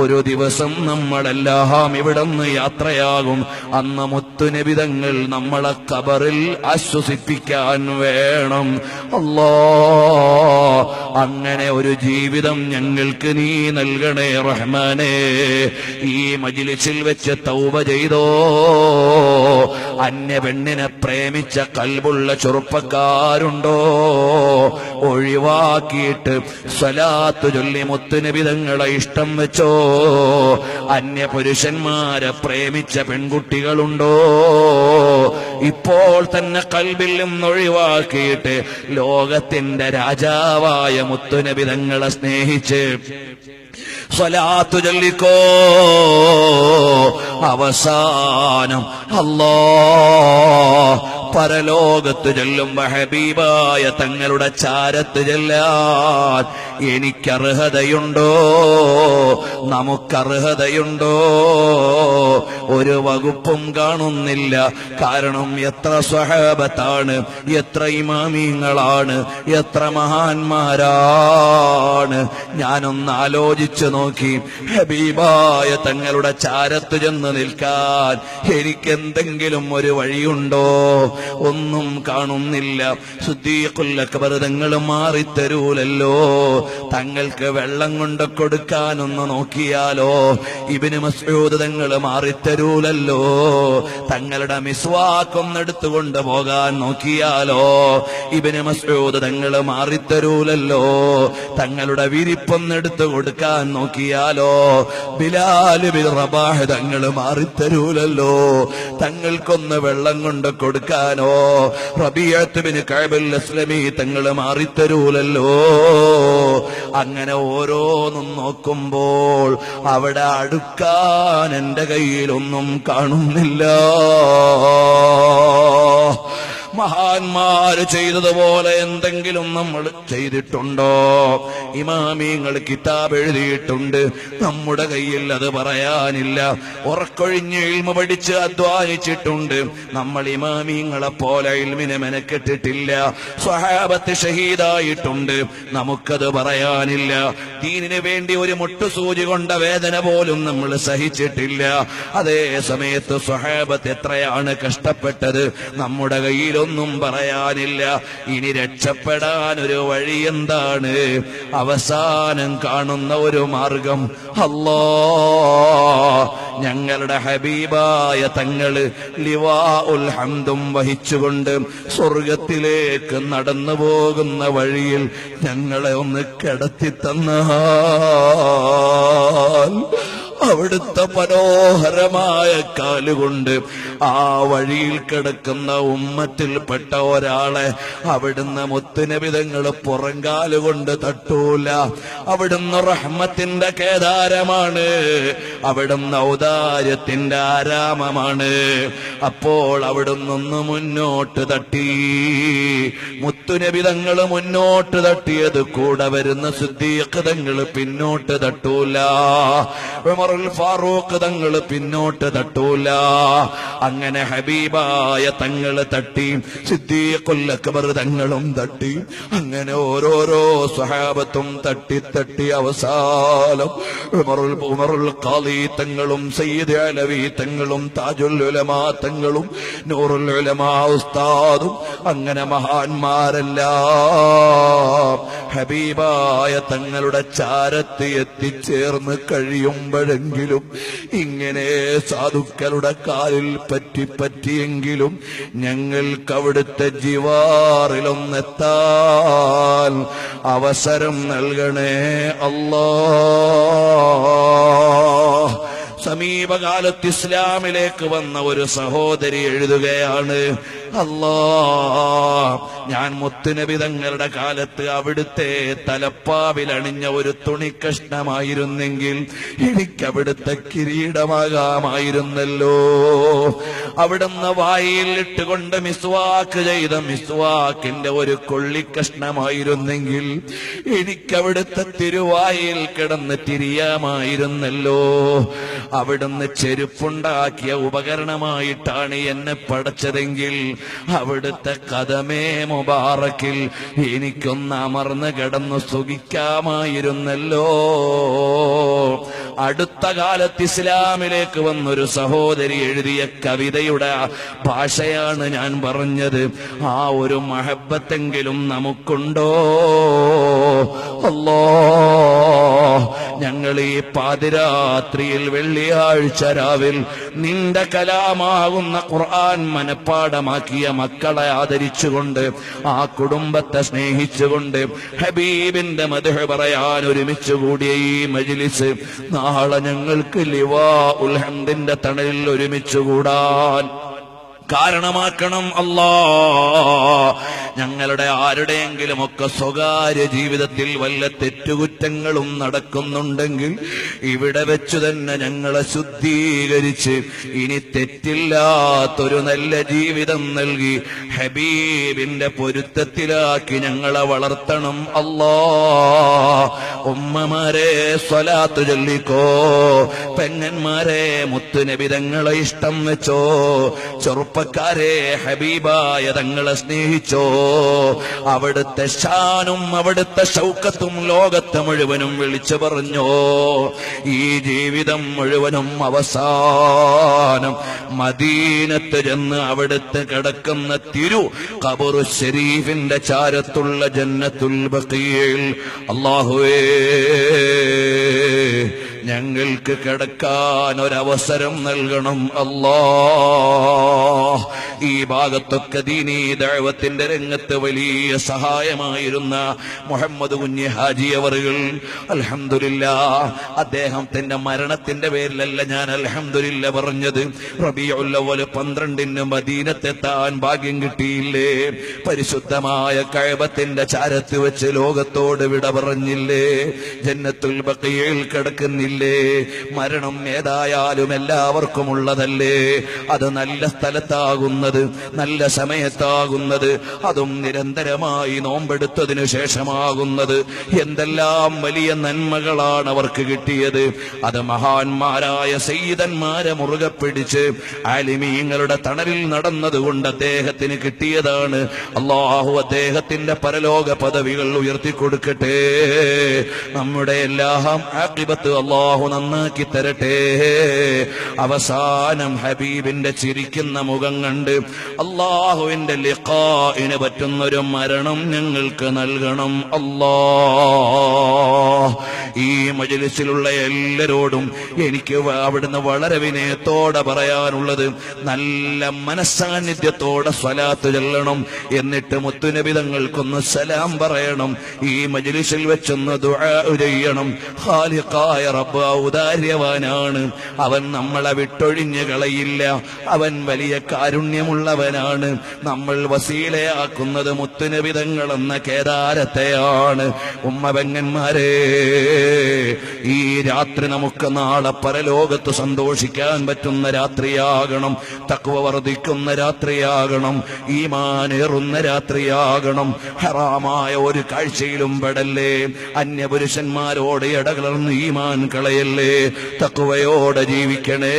ഒരു ദിവസം നമ്മളെല്ലാം ഇവിടുന്ന് യാത്രയാകും. അന്ന് മുത്തുനബി തങ്ങൾ നമ്മളെ ഖബറിൽ ആശ്വസിപ്പിക്കാൻ വേണം. അല്ലാഹ്, അങ്ങനെ ഒരു ജീവിതം ഞങ്ങൾക്ക് നീ നൽകണേ റഹ്മാനേ. ഈ മജ്ലിസിൽ വെച്ച് തൗബ ചെയ്തോ, അന്യ പെണ്ണിനെ പ്രേമിച്ച കൽബുള്ള ചെറുപ്പക്കാരുണ്ടോ, ഒഴിവാക്കിയിട്ട് സ്വലാത്ത് ചൊല്ലി മുത്തുനബി തങ്ങളെ ഇഷ്ടം വെച്ചോ, അന്യ പുരുഷന്മാരെ പ്രേമിച്ച പെൺകുട്ടികളുണ്ടോ, ഇപ്പോൾ തന്നെ കൽബിൽ നിന്ന് ഒഴിവാക്കിയിട്ട് ലോകത്തിന്റെ രാജാവായ മുത്തുനബി തങ്ങളെ സ്നേഹിച്ച് സ്വലാത്തു ചൊല്ലിക്കോ. അവസാനം അല്ലാഹ് പരലോകത്ത് ചെല്ലുമ്പോ ഹബീബായ തങ്ങളുടെ ചാരത്ത് ചെല്ലാൻ എനിക്കർഹതയുണ്ടോ, നമുക്കർഹതയുണ്ടോ? ഒരു വകുപ്പും കാണുന്നില്ല. കാരണം എത്ര സ്വഹാബത്താണ്, എത്ര ഇമാമീങ്ങളാണ്, എത്ര മഹാന്മാരാണ്. ഞാനൊന്ന് ആലോചിച്ചു നോക്കി, ഹബീബായ തങ്ങളുടെ ചാരത്ത് ചെന്ന് നിൽക്കാൻ എനിക്കെന്തെങ്കിലും ഒരു വഴിയുണ്ടോ? ഒന്നും കാണുന്നില്ല. സിദ്ദീഖുൽ അക്ബർ തങ്ങൾ മാറിത്തരൂലല്ലോ. തങ്ങൾക്ക് വെള്ളം കൊണ്ട് കൊടുക്കാനൊന്ന് നോക്കിയാലോ, ഇബ്നു മസ്ഊദ് തങ്ങൾ മാറിത്തരൂലല്ലോ. തങ്ങളുടെ മിസ്വാക്കൊന്നെടുത്തുകൊണ്ട് പോകാൻ നോക്കിയാലോ, ഇബ്നു മസ്ഊദ് തങ്ങൾ മാറിത്തരൂലല്ലോ. തങ്ങളുടെ വിരിപ്പൊന്നെടുത്തു കൊടുക്കാൻ നോക്കിയാലോ, ബിലാൽ ബിൻ റബാഹ് തങ്ങൾ മാറിത്തരൂലല്ലോ. തങ്ങൾക്കൊന്ന് വെള്ളം കൊണ്ട് കൊടുക്കാനോ റബീഅത്ത് ബിൻ കഅബ് അസ്ലമി തങ്ങൾ മാറിത്തരൂലല്ലോ. അങ്ങനെ ഓരോന്നും നോക്കുമ്പോൾ അവിടെ അടുക്കാൻ എന്റെ കയ്യിലൊന്നും കാണുന്നില്ല. മഹാന്മാര് ചെയ്തതുപോലെ എന്തെങ്കിലും നമ്മൾ ചെയ്തിട്ടുണ്ടോ? ഇമാമിങ്ങൾ കിതാബ് എഴുതിയിട്ടുണ്ട്, നമ്മുടെ കയ്യിൽ അത് പറയാനില്ല. ഉറക്കൊഴിഞ്ഞ് ഇൽമ പഠിച്ച് അധ്വാനിച്ചിട്ടുണ്ട്. നമ്മൾ ഇമാമിങ്ങളെ പോലെ ഇൽമിനെ മെനക്കെട്ടിട്ടില്ല. സ്വഹാബത്ത് ഷഹീദായിട്ടുണ്ട്, നമുക്കത് പറയാനില്ല. ദീനിന് വേണ്ടി ഒരു മുട്ടുസൂചി കൊണ്ട വേദന പോലും നമ്മൾ സഹിച്ചിട്ടില്ല. അതേ സമയത്ത് സ്വഹാബത്ത് എത്രയാണ് കഷ്ടപ്പെട്ടത്, നമ്മുടെ കയ്യിലൊന്നും പറയാനില്ല. ഇനി രക്ഷപ്പെടാൻ ഒരു വഴി എന്താണ്? അവസാനം കാണുന്ന ഒരു മാർഗം, അല്ലാഹ് ഞങ്ങളുടെ ഹബീബായ തങ്ങള് ലിവാഉൽ ഹംദും വഹിച്ചുകൊണ്ട് സ്വർഗത്തിലേക്ക് നടന്നു പോകുന്ന വഴിയിൽ ഞങ്ങളെ ഒന്ന് കിടത്തി തന്നാൽ അവിടുത്തെ മനോഹരമായ കാലുകൊണ്ട് ആ വഴിയിൽ കിടക്കുന്ന ഉമ്മത്തിൽപ്പെട്ട ഒരാളെ അവിടുന്ന് മുത്തുനബി തങ്ങൾ പുറങ്കാലുകൊണ്ട് തട്ടൂല. അവിടുന്ന് റഹ്മത്തിന്റെ കേദാരമാണ്, അവിടുന്ന് ഔദാര്യത്തിന്റെ ആരാമമാണ്. അപ്പോൾ അവിടുന്ന് മുന്നോട്ട് തട്ടി. മുത്തുനബി തങ്ങൾ മുന്നോട്ട് തട്ടിയത് കൂടെ വരുന്ന സിദ്ദീഖ് തങ്ങൾ പിന്നോട്ട് തട്ടൂല, ഉമറുൽ ഫാറൂഖ് തങ്ങൾ പിന്നോട്ട് തട്ടൂല. അങ്ങനെ ഹബീബായ തങ്ങൾ തട്ടി, സിദ്ദീഖുൽ അക്ബർ തങ്ങളും തട്ടി. അങ്ങനെ ഓരോരോ സ്വഹാബത്തും തട്ടി തട്ടി അവസാനം ഉമറുൽ ഖാദി തങ്ങളും സയ്യിദ് അലവി തങ്ങളും താജുൽ ഉലമാ തങ്ങളും നൂറുൽ ഉലമാ ഉസ്താദും അങ്ങനെ മഹാന്മാരെല്ലാം ഹബീബായ തങ്ങളുടെ ചാരത്ത് എത്തിച്ചേർന്ന് കഴിയുമ്പോഴെങ്കിലും ഇങ്ങനെ സാധുക്കളുടെ കാലിൽ പറ്റിയെങ്കിലും ഞങ്ങൾക്ക് അവിടുത്തെ ജിവാറിലൊന്നെത്താൻ അവസരം നൽകണേ അല്ലാഹ്. സമീപകാലത്ത് ഇസ്ലാമിലേക്ക് വന്ന ഒരു സഹോദരി എഴുതുകയാണ്, അല്ലാ, ഞാൻ മുത്തുനബി തങ്ങളുടെ കാലത്ത് അവിടുത്തെ തലപ്പാവിലണിഞ്ഞ ഒരു തുണിക്കഷ്ണമായിരുന്നെങ്കിൽ എനിക്കവിടുത്തെ കിരീടമാകാമായിരുന്നല്ലോ. അവിടുന്ന് വായിൽ ഇട്ടുകൊണ്ട് മിസ്വാക്ക് ചെയ്ത മിസ്വാക്കിന്റെ ഒരു കൊള്ളിക്കഷ്ണമായിരുന്നെങ്കിൽ എനിക്കവിടുത്തെ തിരുവായിൽ കിടന്ന് തിരിയാമായിരുന്നല്ലോ. അവിടുന്ന് ചെരുപ്പുണ്ടാക്കിയ ഉപകരണമായിട്ടാണ് എന്നെ പടച്ചതെങ്കിൽ അവിടുത്തെ കദമേ മുബാറക്കിൽ എനിക്കൊന്ന് അമർന്ന് കിടന്നു സുഖിക്കാമായിരുന്നല്ലോ. അടുത്ത കാലത്ത് ഇസ്ലാമിലേക്ക് വന്നൊരു സഹോദരി എഴുതിയ കവിതയുടെ ഭാഷയാണ് ഞാൻ പറഞ്ഞത്. ആ ഒരു മഹബത്തെങ്കിലും നമുക്കുണ്ടോ? അല്ലാ, ഞങ്ങൾ ഈ പാതിരാത്രിയിൽ വെള്ളിയാഴ്ച രാവിൽ നിന്റെ കലാമാകുന്ന ഖുർആൻ മനപ്പാടമാക്കിയ മക്കളെ ആദരിച്ചുകൊണ്ട്, ആ കുടുംബത്തെ സ്നേഹിച്ചുകൊണ്ട്, ഹബീബിന്റെ മദ്ഹ് പറയാൻ ഒരുമിച്ച് കൂടിയ ഈ മജ്ലിസ് നാളെ ഞങ്ങൾക്ക് ലിവാഉൽ ഹംദിന്റെ തണലിൽ ഒരുമിച്ച് കൂടാൻ കാരണമാക്കണം അല്ലാ. ഞങ്ങളുടെ ആരുടെയെങ്കിലും ഒക്കെ സ്വകാര്യ ജീവിതത്തിൽ വല്ല തെറ്റുകുറ്റങ്ങളും നടക്കുന്നുണ്ടെങ്കിൽ ഇവിടെ വെച്ചു തന്നെ ഞങ്ങളെ ശുദ്ധീകരിച്ച് ഇനി തെറ്റില്ലാത്തൊരു നല്ല ജീവിതം നൽകി ഹബീബിന്റെ പൊരുത്തത്തിലാക്കി ഞങ്ങളെ വളർത്തണം അല്ലാ. ഉമ്മമാരെ സ്വലാത്ത് ചൊല്ലിക്കോ, പെങ്ങന്മാരെ മുത്തുനബി തങ്ങളെ ഇഷ്ടം വെച്ചോ, ചെറുപ്പക്കാരെ ഹബീബായ തങ്ങളെ സ്നേഹിച്ചോ. അവിടുത്തെ ഷാനും അവിടുത്തെ ഷൗക്കത്തും ലോകത്തെ മുഴുവനും വിളിച്ചു പറഞ്ഞോ. ഈ ജീവിതം മുഴുവനും അവസാനം മദീനത്ത് ചെന്ന് അവിടുത്തെ കിടക്കുന്ന തിരു ഖബറു ശരീഫിന്റെ ചാരത്തുള്ള ജന്നത്തുൽ ബഖീൽ അല്ലാഹുവേ ഞങ്ങൾക്ക് കിടക്കാൻ ഒരവസരം നൽകണം അല്ലാ. ഈ ഭാഗത്തൊക്കെ ദീനീ ദഅവത്തിന്റെ രംഗത്ത് വലിയ സഹായമായിരുന്ന മുഹമ്മദ് കുഞ്ഞി ഹാജി അവറുകൾ, അൽഹംദുലില്ലാഹ്, അദ്ദേഹത്തിന്റെ മരണത്തിന്റെ പേരിലല്ല ഞാൻ അൽഹംദുലില്ലാ പറഞ്ഞത്. റബീഉൽ അവ്വൽ 12 മദീനത്തെത്താൻ ഭാഗ്യം കിട്ടിയില്ലേ? പരിശുദ്ധമായ കഅബത്തിന്റെ ചാരത്ത് വെച്ച് ലോകത്തോട് വിട പറഞ്ഞില്ലേ? ജന്നത്തുൽ ബഖീൽ കിടക്കുന്നില്ലേ? മരണം ഏതായാലും എല്ലാവർക്കും ഉള്ളതല്ലേ? അത് നല്ല സ്ഥലത്താകുന്നത്, നല്ല സമയത്താകുന്നത്, അതും നിരന്തരമായി നോമ്പെടുത്തതിനു ശേഷമാകുന്നത്. എന്തെല്ലാം വലിയ നന്മകളാണ് അവർക്ക് കിട്ടിയത്. അത് മഹാന്മാരായ സയ്യിദന്മാരെ മുറുകെ പിടിച്ച് ആലിമീങ്ങളുടെ തണലിൽ നടന്നതുകൊണ്ട് അദ്ദേഹത്തിന് കിട്ടിയതാണ്. അല്ലാഹു അദ്ദേഹത്തിന്റെ പരലോക പദവികൾ ഉയർത്തിക്കൊടുക്കട്ടെ. നമ്മുടെ എല്ലാം ആഖിബത്ത് അല്ലാഹു നന്നാക്കി തരട്ടെ. അവസാനം ഹബീബിന്റെ ചിരിക്കുന്ന മുഖം കണ്ട് അല്ലാഹുവിന്റെ ലിഖാഇന് പറ്റുന്നൊരു മരണം ഞങ്ങൾക്ക് നൽകണം അല്ലാ. ഈ മജ്ലിസിലുള്ള എല്ലാരോടും എനിക്ക് അവിടുന്ന് വളരെ വിനയത്തോടെ പറയാനുള്ളത്, നല്ല മനസ്സാന്നിധ്യത്തോടെ സ്വലാത്ത് ചൊല്ലണം. എന്നിട്ട് മുത്തുനബി തങ്ങൾക്കൊന്ന് സലാം പറയണം. ഈ മജ്ലിസിൽ വെച്ചൊന്ന് ദുആ ചെയ്യണം. ഖാലിഖായ റബ്ബ് ഔദാര്യവാനാണ്. അവൻ നമ്മളെ വിട്ടൊഴിഞ്ഞു കളയില്ല. അവൻ വലിയ കാരുണ്യമുള്ളവനാണ്. നമ്മൾ വസീലയാക്കുന്നത് മുത്തുനബി തങ്ങൾ എന്ന കേദാരത്തെയാണ്. ഉമ്മപെങ്ങന്മാരെ, ഈ രാത്രി നമുക്ക് നാളെ പരലോകത്ത് സന്തോഷിക്കാൻ പറ്റുന്ന രാത്രിയാകണം. തഖ്വ വർദ്ധിക്കുന്ന രാത്രിയാകണം. ഈമാനേറുന്ന രാത്രിയാകണം. ഹറാമായ ഒരു കാഴ്ചയിലും പെടല്ലേ. അന്യപുരുഷന്മാരോട് ഇടകലർന്ന് ഈമാൻ കളയല്ലേ. തഖ്വയോടെ ജീവിക്കണേ.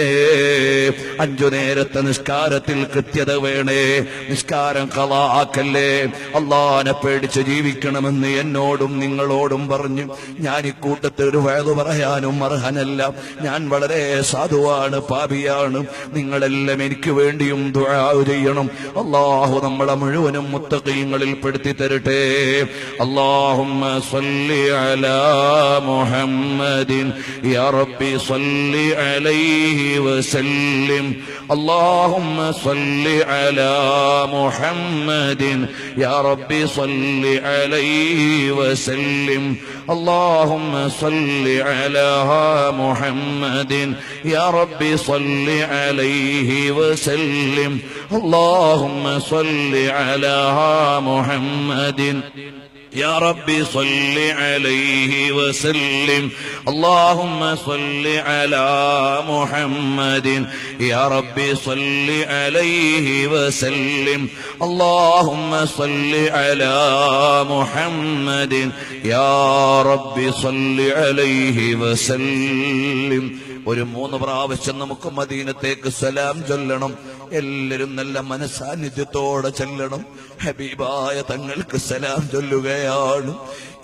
5 നേരത്തെ നിസ്കാരത്തിൽ കൃത്യത വേണേ. നിസ്കാരം ഖളാ ആക്കല്ലേ. അല്ലാഹനെ പേടിച്ച് ജീവിക്കണമെന്ന് എന്നോടും നിങ്ങളോടും പറഞ്ഞു. ഞാൻ ഇക്കൂട്ടത്തിൽ ഒരു വഅദ് പറയാനും അർഹനല്ല. ഞാൻ വളരെ സാധുവാണ്, പാപിയാണ്. നിങ്ങളെല്ലാം എനിക്ക് വേണ്ടിയും ദുആ ചെയ്യണം. അല്ലാഹു നമ്മളെ മുഴുവനും മുത്തഖീങ്ങളിൽ പെടുത്തി തരട്ടെ. അല്ലാഹുമ്മ സ്വല്ലി അലാ മുഹമ്മദിൻ يا ربي صل عليه وسلم اللهم صل على محمد يا ربي صل عليه وسلم اللهم صل على محمد يا ربي صل عليه وسلم اللهم صل على محمد يا ربي صل عليه وسلم اللهم صل على محمد يا ربي صل عليه وسلم اللهم صل على محمد يا ربي صل عليه وسلم ഒരു 3 പ്രാവശ്യം നമുക്ക് മദീനത്തേക്ക് സലാം ചൊല്ലണം. എല്ലാവരും നല്ല മനസാന്നിധ്യത്തോടെ ചെല്ലണം. ഹബീബായ തങ്ങൾക്ക് സലാം ചൊല്ലുകയാണ്.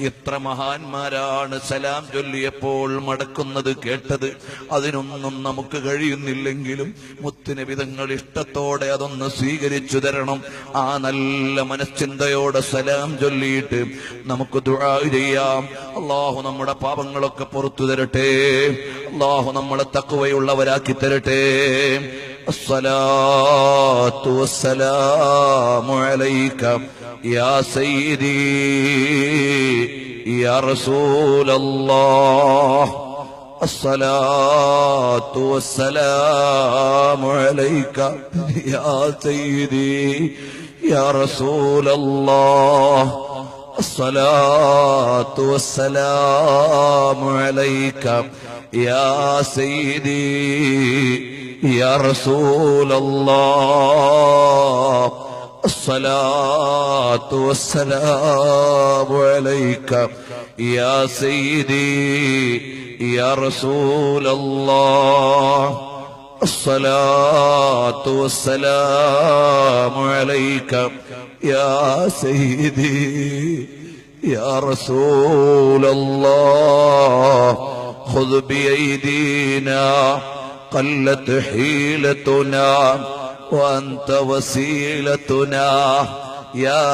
ഇത്ര മഹാന്മാരാണ് സലാം ചൊല്ലിയപ്പോൾ മടക്കുന്നത് കേട്ടത്. അതിനൊന്നും നമുക്ക് കഴിയുന്നില്ലെങ്കിലും മുത്തുനബി തങ്ങൾ ഇഷ്ടത്തോടെ അതൊന്ന് സ്വീകരിച്ചു തരണം. ആ നല്ല മനശ്ചിന്തയോടെ സലാം ചൊല്ലിയിട്ട് നമുക്ക് ദുആ ചെയ്യാം. അല്ലാഹു നമ്മുടെ പാപങ്ങളൊക്കെ പുറത്തു തരട്ടെ. അല്ലാഹു നമ്മളെ തഖ്വയുള്ളവരാക്കി തരട്ടെ. الصلاة والسلام عليك يا سيدي يا رسول الله الصلاة والسلام عليك يا سيدي يا رسول الله الصلاة والسلام عليك يا سيدي يا رسول الله الصلاة والسلام عليك يا سيدي يا رسول الله الصلاة والسلام عليك يا سيدي يا رسول الله خذ بأيدينا قلت حيلتنا وأنت وسيلتنا يا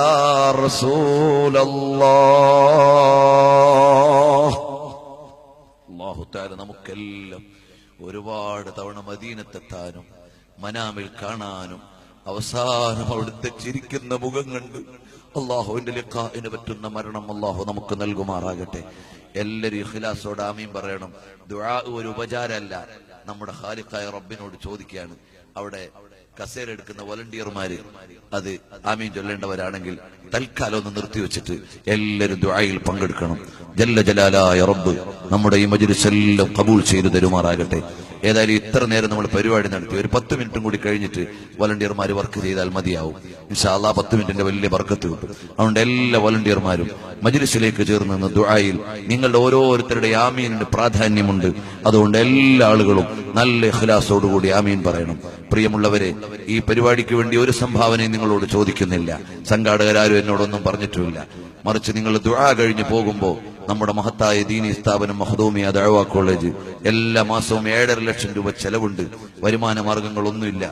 رسول الله. അല്ലാഹു തആല നമുക്കെല്ലാം ഒരുപാട് തവണ മദീനത്തെത്താനും മനാമിൽ കാണാനും അവസാനം അവിടുത്തെ ചിരിക്കുന്ന മുഖം കണ്ട് അല്ലാഹുവിന്റെ ലിഖാഇന് പറ്റുന്ന മരണം അല്ലാഹു നമുക്ക് നൽകുമാറാകട്ടെ. എല്ലാവരും ഇഖ്ലാസോടെ ആമീൻ പറയണം. ദുആ ഒരു ഉപചാരമല്ല, നമ്മുടെ ഖാലിഖായ റബ്ബിനോട് ചോദിക്കുകയാണ്. അവിടെ കസേര എടുക്കുന്ന വോളണ്ടിയർമാര് അത് ആമീൻ ചൊല്ലേണ്ടവരാണെങ്കിൽ തൽക്കാലം ഒന്ന് നിർത്തിവെച്ചിട്ട് എല്ലാവരും ദുആയിൽ പങ്കെടുക്കണം. ജല്ല ജലാലായ റബ്ബ് നമ്മുടെ ഈ മജ്‌ലിസ് എല്ലാം ഖബൂൽ ചെയ്തു തരുമാറാകട്ടെ. ഏതായാലും ഇത്ര നേരം നമ്മൾ പരിപാടി നടത്തി. ഒരു 10 മിനിറ്റും കൂടി കഴിഞ്ഞിട്ട് വോളണ്ടിയർമാർ വർക്ക് ചെയ്താൽ മതിയാവും. ഇൻഷാ അല്ലാഹ് 10 മിനിറ്റിന്റെ വലിയ ബർക്കത്ത് കിട്ടും. അതുകൊണ്ട് എല്ലാ വോളണ്ടിയർമാരും മജ്‌ലിസിലേക്ക് ചേർന്ന് നിന്ന് ദുആയിൽ നിങ്ങളുടെ ഓരോരുത്തരുടെ ആമീനിന് പ്രാധാന്യമുണ്ട്. അതുകൊണ്ട് എല്ലാ ആളുകളും നല്ല ഇഖ്ലാസോടുകൂടി ആമീൻ പറയണം. പ്രിയമുള്ളവരെ, ഈ പരിപാടിക്ക് വേണ്ടി ഒരു സംഭാവനയും നിങ്ങളോട് ചോദിക്കുന്നില്ല. സംഘാടകരാരും എന്നോടൊന്നും പറഞ്ഞിട്ടുമില്ല. മറിച്ച് നിങ്ങൾ ദുആ കഴിഞ്ഞ് പോകുമ്പോൾ നമ്മുടെ മഹത്തായ ദീനി സ്ഥാപനം മഖ്ദൂമിയ ദഅവ കോളേജ് എല്ലാ മാസവും 7.5 ലക്ഷം രൂപ ചെലവുണ്ട്. വരുമാന മാർഗങ്ങളൊന്നുമില്ല.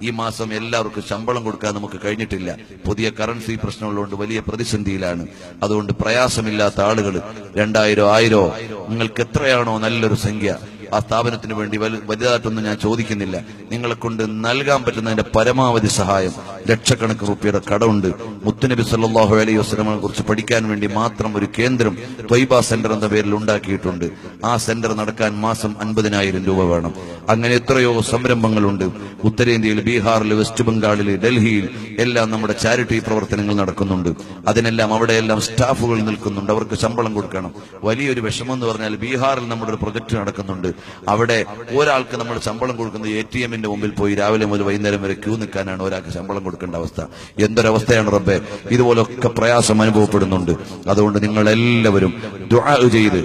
ഈ മാസം എല്ലാവർക്കും ശമ്പളം കൊടുക്കാൻ നമുക്ക് കഴിഞ്ഞിട്ടില്ല. പുതിയ കറൻസി പ്രശ്നമുള്ളതുകൊണ്ട് വലിയ പ്രതിസന്ധിയിലാണ്. അതുകൊണ്ട് പ്രയാസമില്ലാത്ത ആളുകൾ 2000 1000 നിങ്ങൾക്ക് എത്രയാണോ നല്ലൊരു സംഖ്യ, ആ സ്ഥാപനത്തിന് വേണ്ടി വലുതായിട്ടൊന്നും ഞാൻ ചോദിക്കുന്നില്ല. നിങ്ങളെ കൊണ്ട് നൽകാൻ പറ്റുന്നതിന്റെ പരമാവധി സഹായം. ലക്ഷക്കണക്കിന് റുപ്യയുടെ കടമുണ്ട്. മുത്തുനബി സല്ലല്ലാഹു അലൈഹി വസല്ലമയെ കുറിച്ച് പഠിക്കാൻ വേണ്ടി മാത്രം ഒരു കേന്ദ്രം ത്വയ്ബ സെന്റർ എന്ന പേരിൽ ഉണ്ടാക്കിയിട്ടുണ്ട്. ആ സെന്റർ നടക്കാൻ മാസം 50,000 രൂപ വേണം. അങ്ങനെ എത്രയോ സംരംഭങ്ങളുണ്ട്. ഉത്തരേന്ത്യയിൽ, ബീഹാറിൽ, വെസ്റ്റ് ബംഗാളിൽ, ഡൽഹിയിൽ എല്ലാം നമ്മുടെ ചാരിറ്റി പ്രവർത്തനങ്ങൾ നടക്കുന്നുണ്ട്. അതിനെല്ലാം അവിടെയെല്ലാം സ്റ്റാഫുകൾ നിൽക്കുന്നുണ്ട്. അവർക്ക് ശമ്പളം കൊടുക്കണം. വലിയൊരു വിഷമം എന്ന് പറഞ്ഞാൽ ബീഹാറിൽ നമ്മുടെ ഒരു പ്രൊജക്ട് നടക്കുന്നുണ്ട്. അവിടെ ഒരാൾക്ക് നമ്മൾ ശമ്പളം കൊടുക്കുന്നത് ATM-ന്റെ മുമ്പിൽ പോയി രാവിലെ മുതൽ വൈകുന്നേരം വരെ ക്യൂ നിൽക്കാനാണ് ഒരാൾക്ക് ശമ്പളം കൊടുക്കേണ്ട അവസ്ഥ. എന്തൊരവസ്ഥയാണ് റബ്ബേ! ഇതുപോലൊക്കെ പ്രയാസം അനുഭവപ്പെടുന്നുണ്ട്. അതുകൊണ്ട് നിങ്ങൾ എല്ലാവരും ദുആ ചെയ്ത്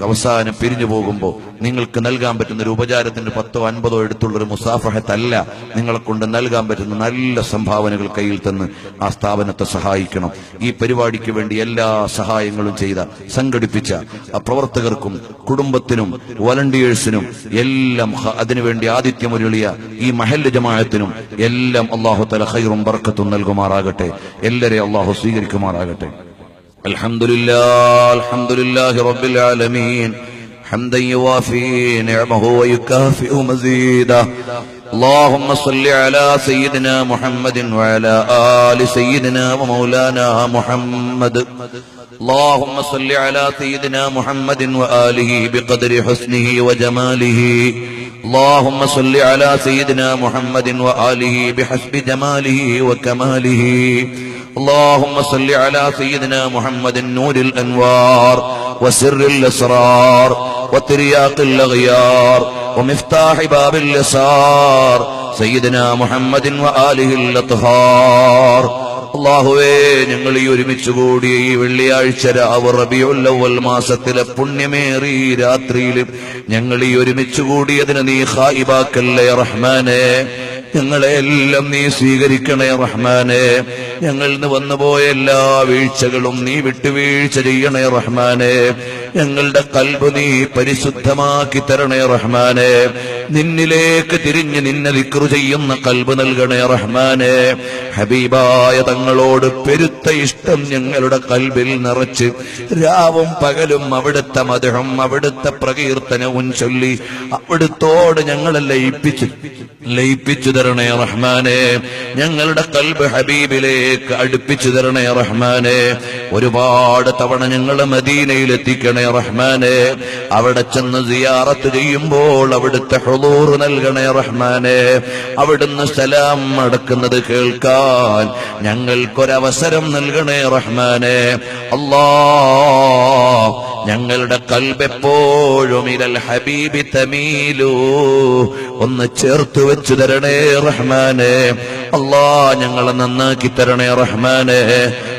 അവസാനം പിരിഞ്ഞു പോകുമ്പോൾ നിങ്ങൾക്ക് നൽകാൻ പറ്റുന്ന ഒരു ഉപചാരത്തിന് 10 50 എടുത്തുള്ളൊരു മുസാഫഹത്തല്ല, നിങ്ങളെ കൊണ്ട് നൽകാൻ പറ്റുന്ന നല്ല സംഭാവനകൾ കയ്യിൽ തന്ന് ആ സ്ഥാപനത്തെ സഹായിക്കണം. ഈ പരിപാടിക്ക് വേണ്ടി എല്ലാ സഹായങ്ങളും ചെയ്ത സംഘടിപ്പിച്ച ആ പ്രവർത്തകർക്കും കുടുംബത്തിനും വോളണ്ടിയേഴ്സിനും എല്ലാം അതിനുവേണ്ടി ആതിഥ്യമൊരുളിയ ഈ മഹല്ല് ജമാഅത്തിനും എല്ലാം അല്ലാഹു തആല ഖൈറും ബർക്കത്തും നൽകുമാറാകട്ടെ. എല്ലാവരെയും അല്ലാഹു സ്വീകരിക്കുമാറാകട്ടെ. അൽഹംദുലില്ലാഹി റബ്ബിൽ ആലമീൻ حمدا يوافي نعمه ويكافئ مزيدا. اللهم صل على سيدنا محمد وعلى آل سيدنا ومولانا محمد. اللهم صل على سيدنا محمد وآله بقدر حسنه وجماله. اللهم صل على سيدنا محمد وآله بحسب جماله وكماله. اللهم صل على سيدنا محمد نور الأنوار وسر الأسرار وترياق الأغيار ومفتاح باب اليسار سيدنا محمد وآله الأطهار. അല്ലാഹുവേ, ഞങ്ങൾ ഈ ഒരുമിച്ച് കൂടി ഈ വെള്ളിയാഴ്ച രാവ് റബീഉൽ അവ്വൽ മാസത്തിലെ പുണ്യമേറിയ രാത്രിയിൽ ഞങ്ങൾ ഈ ഒരുമിച്ച് കൂടിയതിന് നീ ഖായിബാക്കല്ലേ റഹ്മാനേ. ഞങ്ങളെ എല്ലാം നീ സ്വീകരിക്കണേ റഹ്മാനേ. ഞങ്ങളിൽ നിന്ന് വന്നുപോയ എല്ലാ വീഴ്ചകളും നീ വിട്ടുവീഴ്ച ചെയ്യണേ റഹ്മാനേ. ഞങ്ങളുടെ കൽബ് നീ പരിശുദ്ധമാക്കി തരണേ റഹ്മാനേ. നിന്നിലേക്ക് തിരിഞ്ഞ് നിന്നെ ദിക്റ് ചെയ്യുന്ന കൽബ് നൽകണേ റഹ്മാനേ. ഹബീബായ തങ്ങളോട് പെരുത്ത ഇഷ്ടം ഞങ്ങളുടെ കൽബിൽ നിറച്ച് രാവും പകലും അവിടുത്തെ മദ്ഹും അവിടുത്തെ പ്രകീർത്തനവും ചൊല്ലി അവിടുത്തോട് ഞങ്ങളെ ലയിപ്പിച്ചു തരണേ റഹ്മാനേ. ഞങ്ങളുടെ കൽബ് ഹബീബിലേക്ക് അടുപ്പിച്ചു തരണേ റഹ്മാനേ. ഒരുപാട് തവണ ഞങ്ങളെ മദീനയിൽ എത്തിക്കണേ റഹ്മാനേ. അവിടെ ചെന്ന് സിയാറത്ത് ചെയ്യുമ്പോൾ അവിടുത്തെ ഹുളൂർ നൽകണേ റഹ്മാനേ. അവിടുന്ന് സലാം അടക്കുന്നത് കേൾക്കാൻ ഞങ്ങൾക്കൊരവസരം നൽകണേ റഹ്മാനേ. അല്ലാഹ്, ഞങ്ങളുടെ കൽബ് എപ്പോഴും ഇലൽ ഹബീബി തമീലു ഒന്ന് ചേർത്ത് വെച്ചു തരണേ റഹ്മാനേ. അല്ലാഹ്, ഞങ്ങളെ നന്നാക്കി തരണേ റഹ്മാനേ.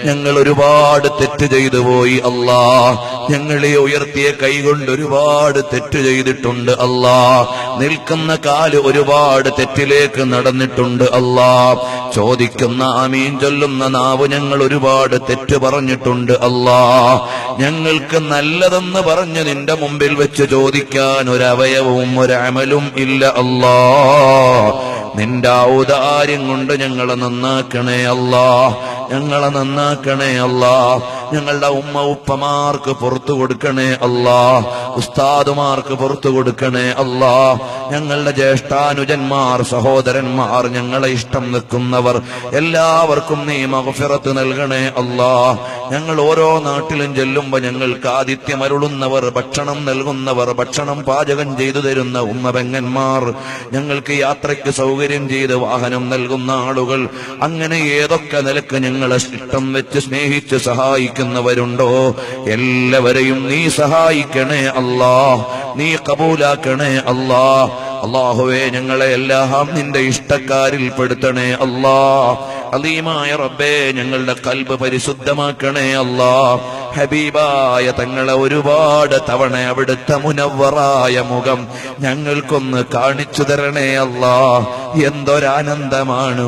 ഞങ്ങൾ ഒരുപാട് തെറ്റ് ചെയ്തു പോയി അല്ലാഹ്. ഞങ്ങളെ ഉയർത്തിയ കൈകൊണ്ട് ഒരുപാട് തെറ്റ് ചെയ്തിട്ടുണ്ട് അല്ലാഹ്. നിൽക്കുന്ന കാല് ഒരുപാട് തെറ്റിലേക്ക് നടന്നിട്ടുണ്ട് അല്ലാഹ്. ചോദിക്കുന്ന ആമീൻ ചൊല്ലുന്ന നാവ് ഞങ്ങൾ ഒരുപാട് തെറ്റ് പറഞ്ഞിട്ടുണ്ട് അല്ലാഹ്. ഞങ്ങൾക്ക് നല്ലതെന്ന് പറഞ്ഞ് നിന്റെ മുമ്പിൽ വെച്ച് ചോദിക്കാൻ ഒരവയവവും ഒരമലും ഇല്ല അല്ലാഹ്. നിന്റെ ഔദാര്യം കൊണ്ട് ഞങ്ങളെ നന്നാക്കണേ അല്ലാഹ്. ഞങ്ങളെ നന്നാക്കണേ അല്ലാഹ്. ഞങ്ങളുടെ ഉമ്മ ഉപ്പമാർക്ക് പുറത്തു കൊടുക്കണേ അല്ലാഹ്. ഉസ്താദുമാർക്ക് പുറത്തു കൊടുക്കണേ അല്ലാഹ്. ഞങ്ങളുടെ ജ്യേഷ്ഠാനുജന്മാർ സഹോദരന്മാർ ഞങ്ങളെ ഇഷ്ടം നിൽക്കുന്നവർ എല്ലാവർക്കും നീ മഗ്ഫിറത്ത് നൽകണേ അല്ലാഹ്. ഞങ്ങൾ ഓരോ നാട്ടിലും ചെല്ലുമ്പോ ഞങ്ങൾക്ക് ആതിഥ്യമരുളുന്നവർ, ഭക്ഷണം നൽകുന്നവർ, ഭക്ഷണം പാചകം ചെയ്തു തരുന്ന ഉമ്മ പെങ്ങന്മാർ, ഞങ്ങൾക്ക് യാത്രയ്ക്ക് സൗകര്യം ചെയ്ത് വാഹനം നൽകുന്ന ആളുകൾ, അങ്ങനെ ഏതൊക്കെ നിലക്ക് ഞങ്ങളെ ഇഷ്ടം വെച്ച് സ്നേഹിച്ച് സഹായിക്കുന്നവരുണ്ടോ എല്ലാവരെയും നീ സഹായിക്കണേ അല്ലാഹ്. നീ കബൂലാക്കണേ അല്ലാഹ്. അല്ലാഹുവേ, ഞങ്ങളെ എല്ലാം നിന്റെ ഇഷ്ടക്കാരിൽ പെടുത്തണേ അല്ലാഹ്. അലീമായ റബ്ബേ, ഞങ്ങളുടെ കൽബ് പരിശുദ്ധമാക്കണേ അല്ലാഹ്. ഹബീബായ തങ്ങളെ ഒരുപാട് തവണ അവിടുത്തെ മുനവ്വറായ മുഖം ഞങ്ങൾക്കൊന്ന് കാണിച്ചു തരണേ അല്ലാഹ്. എന്തൊരാനന്ദമാണ്,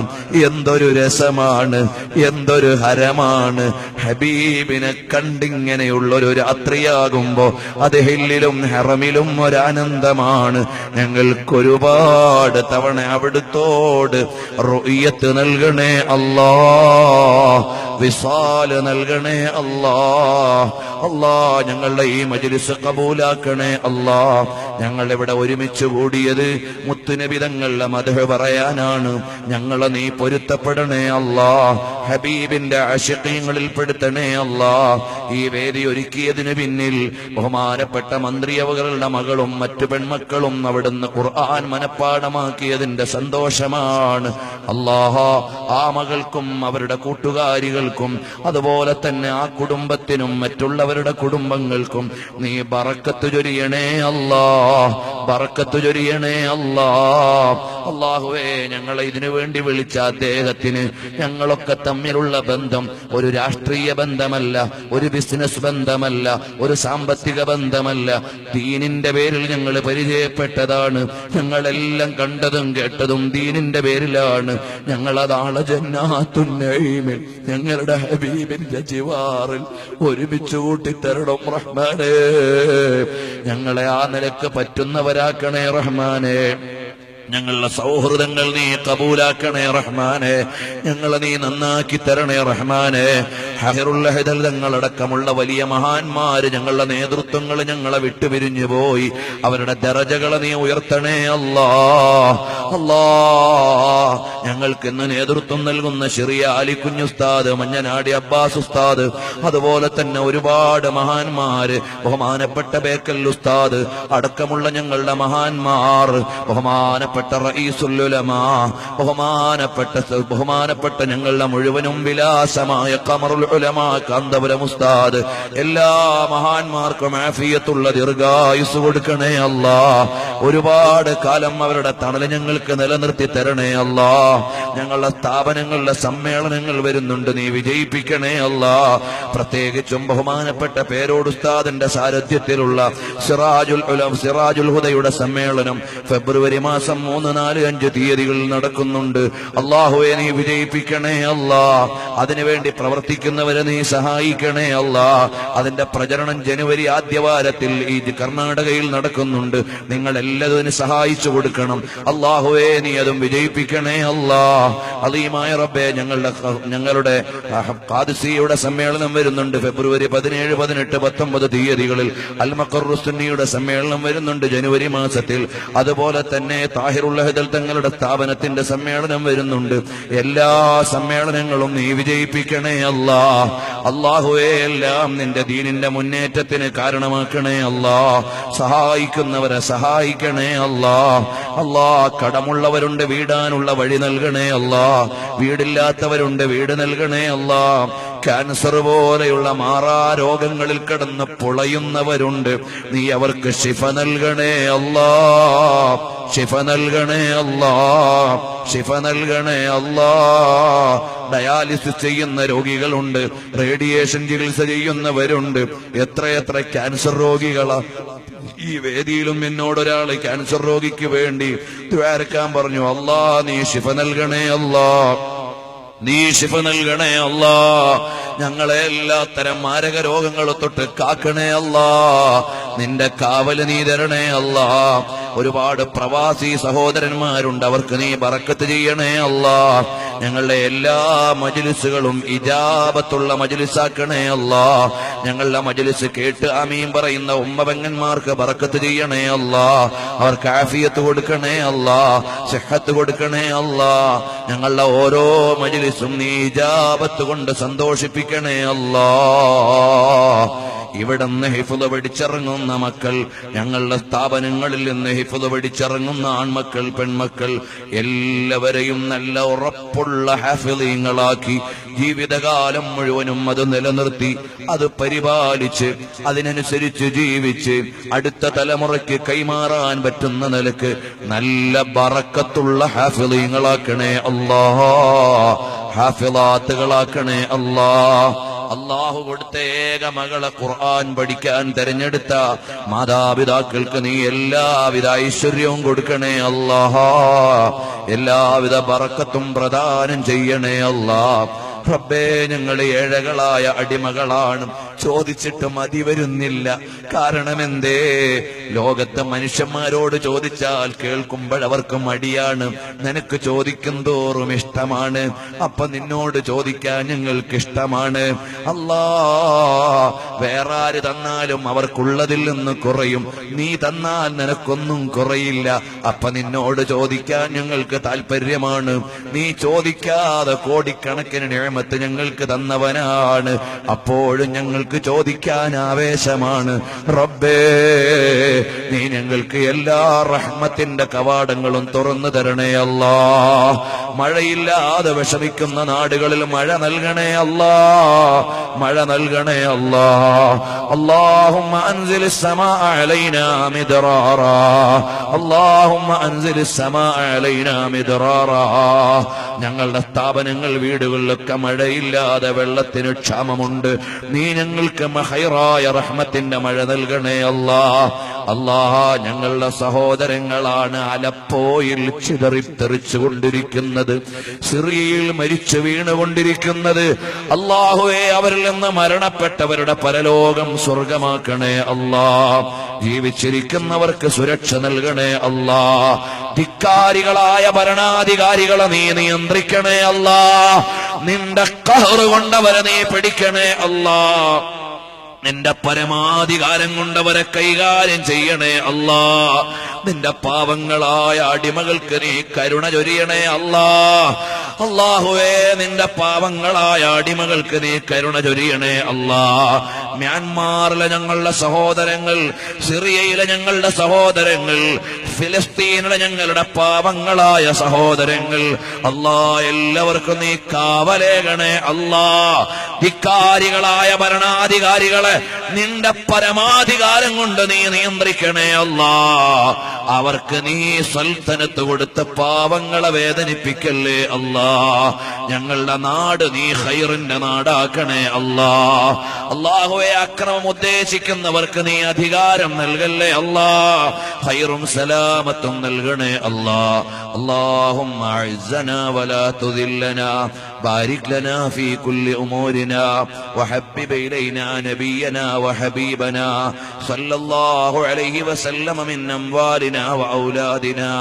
എന്തൊരു രസമാണ്, എന്തൊരു ഹരമാണ് ഹബീബിനെ കണ്ടിങ്ങനെയുള്ളൊരു രാത്രിയാകുമ്പോ അത് ഹില്ലിലും ഹറമിലും ഒരാനന്ദമാണ്. ഞങ്ങൾക്കൊരുപാട് തവണ അവിടുത്തോട് റുഇയത്ത് നൽകണേ അല്ലാഹ്. വിസാല് നൽകണേ അല്ലാഹ്. അല്ലാഹ്, ഞങ്ങളുടെ ഈ മജ്ലിസ് കബൂലാക്കണേ അല്ലാഹ്. ഞങ്ങളിവിടെ ഒരുമിച്ച് കൂടിയത് മുത്തുനബി തങ്ങളുടെ മദ്ഹ് പറയാനാണ്. ഞങ്ങളെ നീ പൊരുത്തപ്പെടണേ അല്ലാഹ്. ഹബീബിന്റെ ആശിഖീങ്ങളിൽ പെടുത്തണേ അല്ലാഹ്. ഈ വേദി ഒരുക്കിയതിന് പിന്നിൽ ബഹുമാനപ്പെട്ട മന്ത്രിയവകളുടെ മകളും മറ്റു പെൺമക്കളും അവിടുന്ന് ഖുർആൻ മനഃപ്പാഠമാക്കിയതിന്റെ സന്തോഷമാണ് അല്ലാഹ്. ആ മകൾക്കും അവരുടെ കൂട്ടുകാരികൾക്കും അതുപോലെ തന്നെ ആ കുടുംബത്തിനും മറ്റുള്ളവരുടെ കുടുംബങ്ങൾക്കും നീ ബറക്കത്ത് ചൊരിയണേ അല്ലാഹ്. ബറക്കത്ത് ചൊരിയണേ അല്ലാഹ്. അല്ലാഹുവേ, ഞങ്ങളെ ഇതിനു വേണ്ടി വിളിച്ച അദ്ദേഹത്തിന് ഞങ്ങളൊക്കെ തമ്മിലുള്ള ബന്ധം ഒരു രാഷ്ട്രീയ ബന്ധമല്ല, ഒരു ബിസിനസ് ബന്ധമല്ല, ഒരു സാമ്പത്തിക ബന്ധമല്ല. ദീനിന്റെ പേരിൽ ഞങ്ങൾ പരിചയപ്പെട്ടതാണ്. ഞങ്ങളെല്ലാം കണ്ടതും കേട്ടതും ദീനിന്റെ പേരിലാണ്. ഞങ്ങളതാളെ ജന്നാത്തുൻ നഈമിൽ ഞങ്ങളുടെ ഹബീബിന്റെ ജിവാറിൽ ഒരുമിച്ച് കൂട്ടിത്തരണം റഹ്മാനേ. ഞങ്ങളെ ആ നിലക്ക് പറ്റുന്നവരാക്കണേ റഹ്മാനേ. ഞങ്ങളുടെ സൗഹൃദങ്ങൾ നീ കബൂലാക്കണേ റഹ്മാനെ. ഞങ്ങളെ നീ നന്നാക്കി തരണേ റഹ്മാനെ. ഹഖറുൽ അഹ്ദൽ തങ്ങളടക്കമുള്ള വലിയ മഹാന്മാര് ഞങ്ങളുടെ നേതൃത്വങ്ങൾ ഞങ്ങളെ വിട്ടുപിരിഞ്ഞു പോയി. അവരുടെ ദറജകളെ നീ ഉയർത്തണേ അല്ലാ. അല്ലാ, ഞങ്ങൾക്ക് ഇന്ന് നേതൃത്വം നൽകുന്ന ചെറിയ അലിക്കുഞ്ഞ് ഉസ്താദ്, മഞ്ഞനാടി അബ്ബാസ് ഉസ്താദ്, അതുപോലെ തന്നെ ഒരുപാട് മഹാന്മാര്, ബഹുമാനപ്പെട്ട ബേക്കൽ ഉസ്താദ് അടക്കമുള്ള ഞങ്ങളുടെ മഹാന്മാർ, ബഹുമാനപ്പെട്ട റഈസുൽ ഉലമാ, ബഹുമാനപ്പെട്ട ഞങ്ങളുടെ മുഴുവനും വിലാസമായ ഖമറുൽ ഉലമാ കാന്തപുരം ഉസ്താദ്, എല്ലാ മഹാന്മാർക്കും ആഫിയത്തുള്ള ദീർഘായുസ് കൊടുക്കണേ അല്ലാ. ഒരുപാട് കാലം അവരുടെ തണല് ഞങ്ങൾക്ക് നിലനിർത്തി തരണേ അല്ലാ. ഞങ്ങളുടെ സ്ഥാപനങ്ങളുടെ സമ്മേളനങ്ങൾ വരുന്നുണ്ട്, നീ വിജയിപ്പിക്കണേ അല്ലാ. പ്രത്യേകിച്ചും ബഹുമാനപ്പെട്ട പേരോട് ഉസ്താദിന്റെ സാരഥ്യത്തിലുള്ള സിറാജുൽ ഹുദയുടെ സമ്മേളനം ഫെബ്രുവരി മാസം 3, 4, 5 തീയതികളിൽ നടക്കുന്നുണ്ട്. അല്ലാഹുവേ, നീ വിജയിപ്പിക്കണേ അല്ലാ. അതിനുവേണ്ടി പ്രവർത്തിക്കുന്നവരെ നീ സഹായിക്കണേ അല്ലാ. അതിന്റെ പ്രചരണം ജനുവരി ആദ്യവാരത്തിൽ ഈ കർണാടകയിൽ നടക്കുന്നുണ്ട്. നിങ്ങൾ എല്ലാത്തിനും സഹായിച്ചു കൊടുക്കണം. അല്ലാഹുവേ, നീ അതും വിജയിപ്പിക്കണേ അല്ലാ. അലീമായ റബ്ബേ, ഞങ്ങളുടെ ഖാദിസിയുടെ സമ്മേളനം വരുന്നുണ്ട് ഫെബ്രുവരി 17, 18, 19 തീയതികളിൽ. അൽ മഖറുസ് സുന്നിയുടെ സമ്മേളനം വരുന്നുണ്ട് ജനുവരി മാസത്തിൽ. അതുപോലെ തന്നെ താഹിറുൽ അഹ്ദൽ തങ്ങളുടെ സ്ഥാപനത്തിന്റെ സമ്മേളനം വരുന്നുണ്ട്. എല്ലാ സമ്മേളനങ്ങളും നീ വിജയിപ്പിക്കണേ അല്ലാ. അല്ലാഹുവേ, എല്ലാം നിന്റെ ദീനിന്റെ മുന്നേറ്റത്തിന് കാരണമാക്കണേ അല്ലാ. സഹായിക്കുന്നവരെ സഹായിക്കണേ അല്ലാ. അല്ലാ, കടമുള്ളവരുണ്ട്, വീടാനുള്ള വഴി നൽകണേ അല്ലാ. വീടില്ലാത്തവരുണ്ട്, വീട് നൽകണേ അല്ലാ. ക്യാൻസർ പോലെയുള്ള മാറാ രോഗങ്ങളിൽ കിടന്ന് പൊളയുന്നവരുണ്ട്, നീ അവർക്ക് ശിഫ നൽകണേ അല്ലാ. ശിഫ നൽകണേ അല്ലാ. ശിഫ നൽകണേ അല്ലാ. ഡയാലിസിസ് ചെയ്യുന്ന രോഗികളുണ്ട്, റേഡിയേഷൻ ചികിത്സ ചെയ്യുന്നവരുണ്ട്. എത്രയെത്ര ക്യാൻസർ രോഗികളാ. ഈ വേദിയിലും എന്നോടൊരാൾ ക്യാൻസർ രോഗിക്ക് വേണ്ടി ദ്വാരക്കാൻ പറഞ്ഞു. അല്ലാ, നീ ശിഫ നൽകണേ അല്ലാ. നീ ശിഫ നൽകണേ അല്ലാ. ഞങ്ങളെ എല്ലാത്തരം മാരക രോഗങ്ങളെ തൊട്ട് കാക്കണേ അല്ലാ. നിന്റെ കാവല് നീ തരണേ അല്ലാ. ഒരുപാട് പ്രവാസി സഹോദരന്മാരുണ്ട്, അവർക്ക് നീ ബറക്കത്ത് ചെയ്യണേ അല്ലാ. ഞങ്ങളുടെ എല്ലാ മജ്ലിസുകളും ഇജാബത്തുള്ള മജ്ലിസാക്കണേ അല്ലാ. ഞങ്ങളുടെ മജ്ലിസ് കേട്ട് ആമീൻ പറയുന്ന ഉമ്മപെങ്ങന്മാർക്ക് ബറക്കത്ത് ചെയ്യണേ അല്ലാ. അവർക്ക് ആഫിയത്ത് കൊടുക്കണേ അല്ലാ. സിഹത്ത് കൊടുക്കണേ അല്ലാ. ഞങ്ങളുടെ ഓരോ മജ്ലിസും നീ ഇജാബത്ത് കൊണ്ട് സന്തോഷിപ്പിക്കണേ അല്ലാ. ഇവിടുന്ന് ഹിഫ്ള് പഠിച്ചിറങ്ങുന്ന മക്കൾ, ഞങ്ങളുടെ സ്ഥാപനങ്ങളിൽ നിന്ന് ഹിഫ്ള് പഠിച്ചിറങ്ങുന്ന ആൺമക്കൾ, പെൺമക്കൾ എല്ലാവരെയും നല്ല ഉറപ്പുള്ള ഹാഫിളീങ്ങളാക്കി ജീവിതകാലം മുഴുവനും അത് നിലനിർത്തി, അത് പരിപാലിച്ച്, അതിനനുസരിച്ച് ജീവിച്ച് അടുത്ത തലമുറയ്ക്ക് കൈമാറാൻ പറ്റുന്ന നിലക്ക് നല്ല ബറക്കത്തുള്ള ഹാഫിളീങ്ങളാക്കണേ അല്ലാ. ഹാഫിളാത്തുകളാക്കണേ അല്ലാ. അല്ലാഹു കൊടുത്ത ഏക മകളെ ഖുർആൻ പഠിക്കാൻ തെരഞ്ഞെടുത്ത മാതാപിതാക്കൾക്ക് നീ എല്ലാവിധ ഐശ്വര്യവും കൊടുക്കണേ അല്ലാഹ്. എല്ലാവിധ ബറക്കത്തും പ്രദാനം ചെയ്യണേ അല്ലാഹ്. റബ്ബേ, ഞങ്ങൾ ഏഴകളായ അടിമകളാണ്, ചോദിച്ചിട്ട് മതി വരുന്നില്ല. കാരണമെന്തേ? ലോകത്തെ മനുഷ്യന്മാരോട് ചോദിച്ചാൽ കേൾക്കുമ്പോഴവർക്ക് മടിയാണ്. നിനക്ക് ചോദിക്കും തോറും ഇഷ്ടമാണ്. അപ്പൊ നിന്നോട് ചോദിക്കാൻ ഞങ്ങൾക്ക് ഇഷ്ടമാണ്. അല്ലാ, വേറെ ആര് തന്നാലും അവർക്കുള്ളതിൽ നിന്ന് കുറയും. നീ തന്നാൽ നിനക്കൊന്നും കുറയില്ല. അപ്പൊ നിന്നോട് ചോദിക്കാൻ ഞങ്ങൾക്ക് താല്പര്യമാണ്. നീ ചോദിക്കാതെ കോടിക്കണക്കിന് നിഅമത്ത് ഞങ്ങൾക്ക് തന്നവനാണ്. അപ്പോഴും ഞങ്ങൾക്ക് ചോദിക്കാൻ ആവേശമാണ്. റബ്ബേ, നീ ഞങ്ങൾക്ക് എല്ലാ റഹ്മത്തിന്റെ കവാടങ്ങളും തുറന്നു തരണേ അല്ലാ. മഴയില്ലാതെ വിഷമിക്കുന്ന നാടുകളിൽ മഴ നൽകണേ അല്ലാ. മഴ നൽകണേ അല്ലാ. اللهم أنزل السماء علينا مدرارا. اللهم أنزل السماء علينا مدرارا. ഞങ്ങളുടെ സ്ഥാപനങ്ങൾ, വീടുകളിലൊക്കെ മഴയില്ലാതെ വെള്ളത്തിന് ക്ഷാമമുണ്ട്. നീ ഞങ്ങൾക്ക് ഹൈറായ റഹ്മത്തിന്റെ മഴ നൽകണേ അല്ലാ. അല്ലാ, ഞങ്ങളുടെ സഹോദരങ്ങളാണ് അലപ്പോയിൽ ചിതറിത്തെറിച്ചുകൊണ്ടിരിക്കുന്നത്, സിറിയയിൽ മരിച്ചു വീണുകൊണ്ടിരിക്കുന്നത്. അല്ലാഹുവേ, അവരിൽ നിന്ന് മരണപ്പെട്ടവരുടെ പരലോകം സ്വർഗമാക്കണേ അല്ലാ. ജീവിച്ചിരിക്കുന്നവർക്ക് സുരക്ഷ നൽകണേ അല്ലാ. ധിക്കാരികളായ ഭരണാധികാരികളെ നീ നിയന്ത്രിക്കണേ അല്ലാ. നിന്റെ ഖഹ്റ് കൊണ്ടവരെ നീ പിടിക്കണേ അല്ലാ. നിന്റെ പരമാധികാരം കൊണ്ടവരെ കൈകാര്യം ചെയ്യണേ അല്ലാ. നിന്റെ പാവങ്ങളായ അടിമകൾക്ക് നീ കരുണ ചൊരിയണേ അല്ലാ. അല്ലാഹുവേ, നിന്റെ പാവങ്ങളായ അടിമകൾക്ക് നീ കരുണ ചൊരിയണേ അല്ലാ. മ്യാൻമാറിലെ ഞങ്ങളുടെ സഹോദരങ്ങൾ, സിറിയയിലെ ഞങ്ങളുടെ സഹോദരങ്ങൾ, ഫിലിസ്തീനിലെ ഞങ്ങളുടെ പാവങ്ങളായ സഹോദരങ്ങൾ, അല്ലാ, എല്ലാവർക്കും നീ കാവലേകണേ അല്ലാ. ധിക്കാരികളായ ഭരണാധികാരികളെ നിന്റെ പരമാധികാരം കൊണ്ട് നീ നിയന്ത്രിക്കണേ അല്ലാ. അവർക്ക് നീ സൽത്തനത്ത് കൊടുത്ത് പാവങ്ങളെ വേദനിപ്പിക്കല്ലേ അല്ലാ. ഞങ്ങളുടെ നാട് നീ ഖൈറിന്റെ നാടാക്കണേ അല്ലാ. അല്ലാഹുവേ, അക്രമം ഉദ്ദേശിക്കുന്നവർക്ക് നീ അധികാരം നൽകല്ലേ അല്ലാ. ഖൈറും സലാമത്തും നൽകണേ അല്ലാ. اللهم أعزنا ولا تذلنا بارك لنا في كل أمورنا وحبب إلينا نبينا وحبيبنا صلى الله عليه وسلم من أموالنا وأولادنا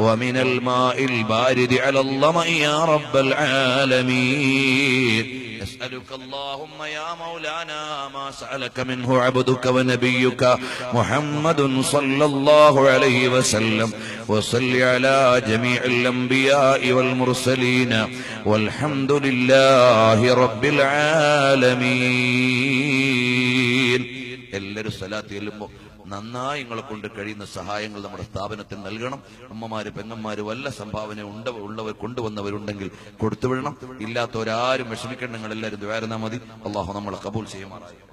ومن الماء البارد على الظمأ يا رب العالمين. نسألك اللهم يا مولانا ما سألك منه عبدك ونبيك محمد صلى الله عليه وسلم وصل على جميع الأنبياء والمرسلين والحمد لله رب العالمين. എല്ലാവരും സ്വലാത്ത് ചെല്ലുമ്പോൾ നന്നായി നിങ്ങളെ കൊണ്ട് കഴിയുന്ന സഹായങ്ങൾ നമ്മുടെ സ്ഥാപനത്തിന് നൽകണം. അമ്മമാര് പെങ്ങന്മാര് വല്ല സംഭാവന ഉള്ളവർ കൊണ്ടുവന്നവരുണ്ടെങ്കിൽ കൊടുത്തുവിടണം. ഇല്ലാത്തവരാരും വിഷമിക്കേണ്ട, നിങ്ങൾ എല്ലാവരും ദുആ മതി. അള്ളാഹു നമ്മളെ കബൂൽ ചെയ്യുമാറാകട്ടെ.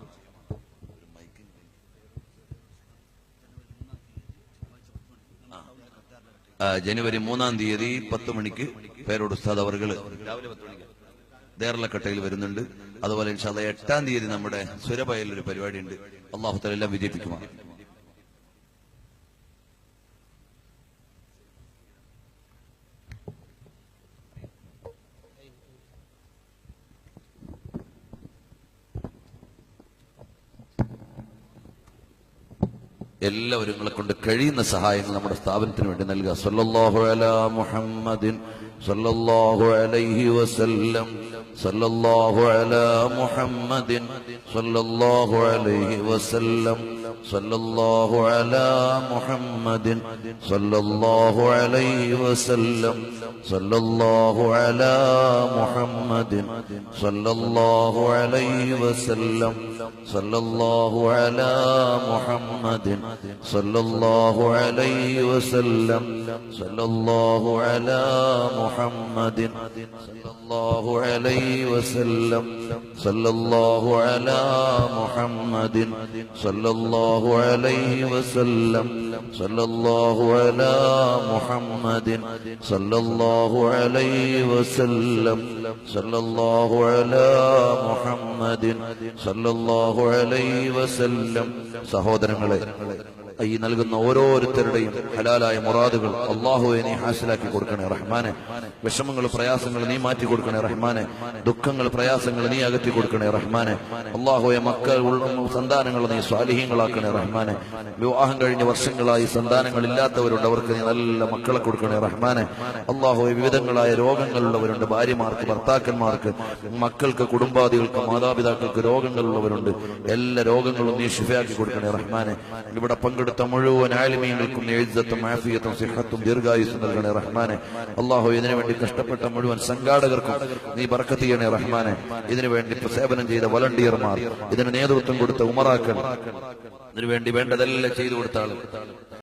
ജനുവരി 3-ാം തീയതി 10 മണിക്ക് പേരോട് ഉസ്താദ് അവർകള് രാവിലെ 10 മണിക്ക് ദേർലക്കട്ടയിൽ വരുന്നുണ്ട്. അതുപോലെ ഇൻഷാ അല്ലാഹ് 8-ാം തീയതി നമ്മുടെ സുരഭയിൽ ഒരു പരിപാടി ഉണ്ട്. അള്ളാഹു തആല എല്ലാം വിജയിപ്പിക്കുമാണ്. എല്ലാവരും നിങ്ങളെ കൊണ്ട് കഴിയുന്ന സഹായങ്ങൾ നമ്മുടെ സ്ഥാപനത്തിന് വേണ്ടി നൽകുക. സല്ലല്ലാഹു അലാ മുഹമ്മദിൻ സല്ലല്ലാഹു അലൈഹി വസല്ലം. സല്ലല്ലാഹു അലാ മുഹമ്മദിൻ സല്ലല്ലാഹു അലൈഹി വസല്ലം. സല്ലല്ലാഹു അലാ മുഹമ്മദിൻ സല്ലല്ലാഹു അലൈഹി വസല്ലം. സല്ലല്ലാഹു അലാ മുഹമ്മദിൻ സല്ലല്ലാഹു അലൈഹി വസല്ലം. സല്ലല്ലാഹു അലാ മുഹമ്മദിൻ സല്ലല്ലാഹു അലൈഹി വസല്ലം. സല്ലല്ലാഹു അലാ മുഹമ്മദിൻ സല്ലല്ലാഹു അലൈഹി വസല്ലം. സല്ലല്ലാഹു അലാ മുഹമ്മദിൻ സല്ലല്ലാഹു അലൈഹി വസല്ലം. സല്ലല്ലാഹു അലാ മുഹമ്മദിൻ സല്ലല്ലാഹു അലൈഹി വസല്ലം. സല്ലല്ലാഹു അലാ മുഹമ്മദിൻ സല്ലല്ലാഹു അലൈഹി വസല്ലം. സഹോദരങ്ങളെ, ഈ നൽകുന്ന ഓരോരുത്തരുടെയും ഹലാലായ മുറാദുകൾ അല്ലാഹുവേ നീ ഹാസിലാക്കി കൊടുക്കണേ റഹ്മാനെ. വിഷമങ്ങൾ പ്രയാസങ്ങൾ നീ മാറ്റി കൊടുക്കണേ റഹ്മാനെ. ദുഃഖങ്ങൾ പ്രയാസങ്ങൾ നീ അകറ്റി കൊടുക്കണേ റഹ്മാനെ. അല്ലാഹുവേ, മക്കൾ സന്താനങ്ങൾ നീ സ്വാലിഹീങ്ങളാക്കണേ റഹ്മാനെ. വിവാഹം കഴിഞ്ഞ വർഷങ്ങളായി സന്താനങ്ങൾ ഇല്ലാത്തവരുണ്ട്, അവർക്ക് നീ നല്ല മക്കളെ കൊടുക്കണേ റഹ്മാനെ. അല്ലാഹുവേ, വിവിധങ്ങളായ രോഗങ്ങളുള്ളവരുണ്ട്, ഭാര്യമാർക്ക് ഭർത്താക്കന്മാർക്ക് മക്കൾക്ക് കുടുംബാദികൾക്ക് മാതാപിതാക്കൾക്ക് രോഗങ്ങളുള്ളവരുണ്ട്. എല്ലാ രോഗങ്ങളും നീ ശിഫയാക്കി കൊടുക്കണേ റഹ്മാനെ. ഇവിടെ പങ്കെടുത്ത മുഴുവൻ ആലിമീങ്ങൾക്കും ഇജ്ജത്തും ആഫിയത്തും സിഹത്തും ദീർഘായുസ്സും നൽകണേ റഹ്മാനെ. അല്ലാഹു, ഇതിനുവേണ്ടി കഷ്ടപ്പെട്ട മുഴുവൻ സംഘാടകർക്കും നീ ബർക്കത്ത് ചെയ്യണേ റഹ്മാനെ. ഇതിനുവേണ്ടി സേവനം ചെയ്ത വളണ്ടിയർമാർ, ഇതിന് നേതൃത്വം കൊടുത്ത ഉമറാക്കൾ, ഇതിനുവേണ്ടി വേണ്ടതെല്ലാം ചെയ്തു കൊടുത്ത ആളുകൾ